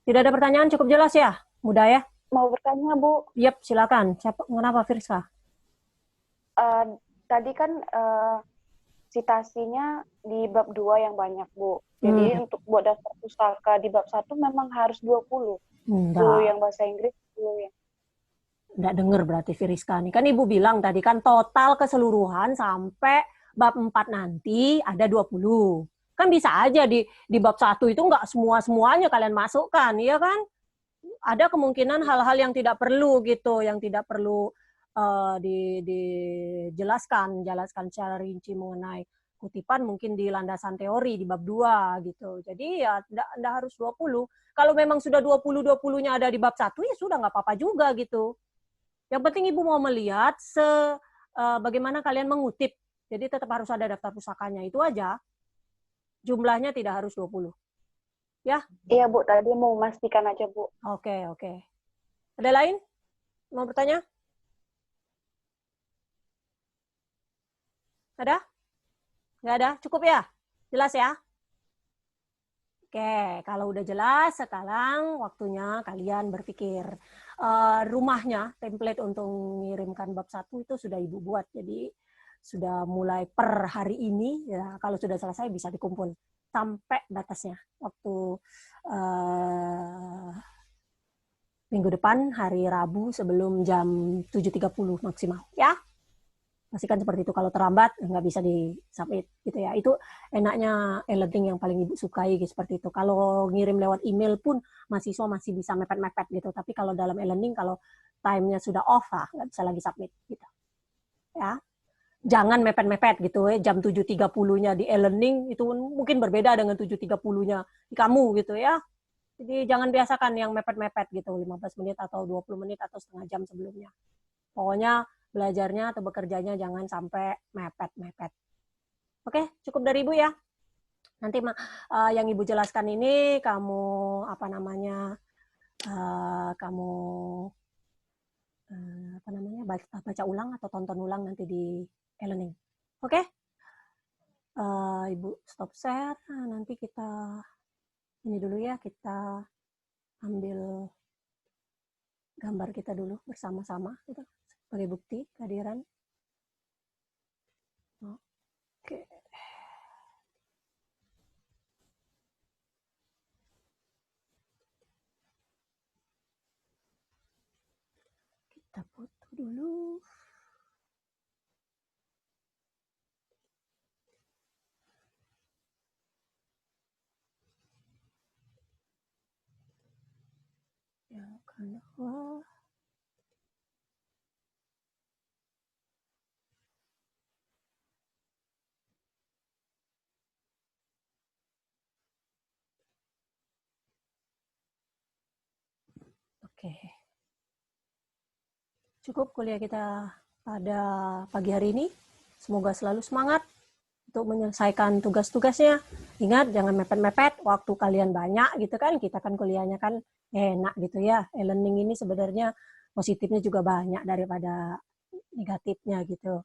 Tidak ada pertanyaan, cukup jelas ya? Mudah ya? Mau bertanya, Bu? Yap, silakan. Kenapa, Firsa? Tadi kan citasinya di bab 2 yang banyak, Bu. Jadi untuk buat daftar pustaka di bab 1 memang harus 20. 10 yang bahasa Inggris, 10 yang... Nggak dengar berarti Firiska nih. Kan Ibu bilang tadi kan total keseluruhan sampai bab 4 nanti ada 20. Kan bisa aja di bab 1 itu nggak semuanya kalian masukkan, ya kan? Ada kemungkinan hal-hal yang tidak perlu gitu, yang tidak perlu dijelaskan secara rinci mengenai kutipan mungkin di landasan teori di bab 2 gitu. Jadi ya enggak harus 20. Kalau memang sudah 20-20-nya ada di bab 1 ya sudah nggak apa-apa juga gitu. Yang penting Ibu mau melihat bagaimana kalian mengutip. Jadi tetap harus ada daftar pusakanya. Itu aja. Jumlahnya tidak harus 20. Ya? Iya, Bu. Tadi mau memastikan aja, Bu. Oke. Ada lain? Mau bertanya? Ada? Nggak ada? Cukup ya? Jelas ya? Oke, kalau udah jelas, sekarang waktunya kalian berpikir. Rumahnya, template untuk mengirimkan bab 1 itu sudah Ibu buat. Jadi sudah mulai per hari ini, ya kalau sudah selesai bisa dikumpul sampai batasnya waktu minggu depan hari Rabu sebelum jam 7.30 maksimal ya. Pastikan seperti itu. Kalau terlambat nggak bisa di-submit gitu ya. Itu enaknya e-learning yang paling Ibu sukai gitu, seperti itu. Kalau ngirim lewat email pun mahasiswa masih bisa mepet-mepet gitu. Tapi kalau dalam e-learning kalau time-nya sudah off lah nggak bisa lagi submit gitu. Ya. Jangan mepet-mepet gitu ya. Jam 7.30-nya di e-learning itu mungkin berbeda dengan 7.30-nya di kamu gitu ya. Jadi jangan biasakan yang mepet-mepet gitu 15 menit atau 20 menit atau setengah jam sebelumnya. Pokoknya belajarnya atau bekerjanya jangan sampai mepet-mepet. Oke, cukup dari Ibu ya. Nanti yang Ibu jelaskan ini kamu baca ulang atau tonton ulang nanti di e-learning. Oke? Ibu stop share. Nanti kita ini dulu ya, kita ambil gambar kita dulu bersama-sama gitu, sebagai bukti kehadiran. Oke. Kita foto dulu. Yang kedua. Oke. Cukup kuliah kita pada pagi hari ini. Semoga selalu semangat untuk menyelesaikan tugas-tugasnya. Ingat, jangan mepet-mepet, waktu kalian banyak gitu kan, kita kan kuliahnya kan enak gitu ya. E-learning ini sebenarnya positifnya juga banyak daripada negatifnya gitu.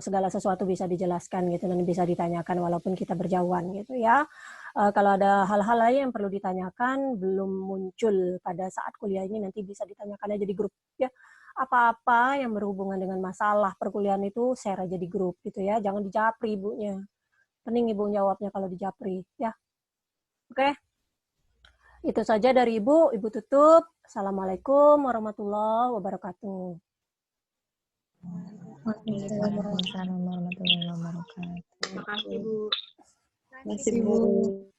Segala sesuatu bisa dijelaskan gitu dan bisa ditanyakan walaupun kita berjauhan gitu ya. Kalau ada hal-hal lain yang perlu ditanyakan belum muncul pada saat kuliah ini, nanti bisa ditanyakan aja di grup ya. Apa-apa yang berhubungan dengan masalah perkuliahan itu share aja di grup gitu ya. Jangan dijapri ibunya. Pening ibu jawabnya kalau dijapri ya. Oke. Itu saja dari Ibu. Ibu tutup. Assalamualaikum warahmatullahi wabarakatuh. Waalaikumsalam warahmatullahi wabarakatuh. Terima kasih, Bu. Terima kasih, Bu.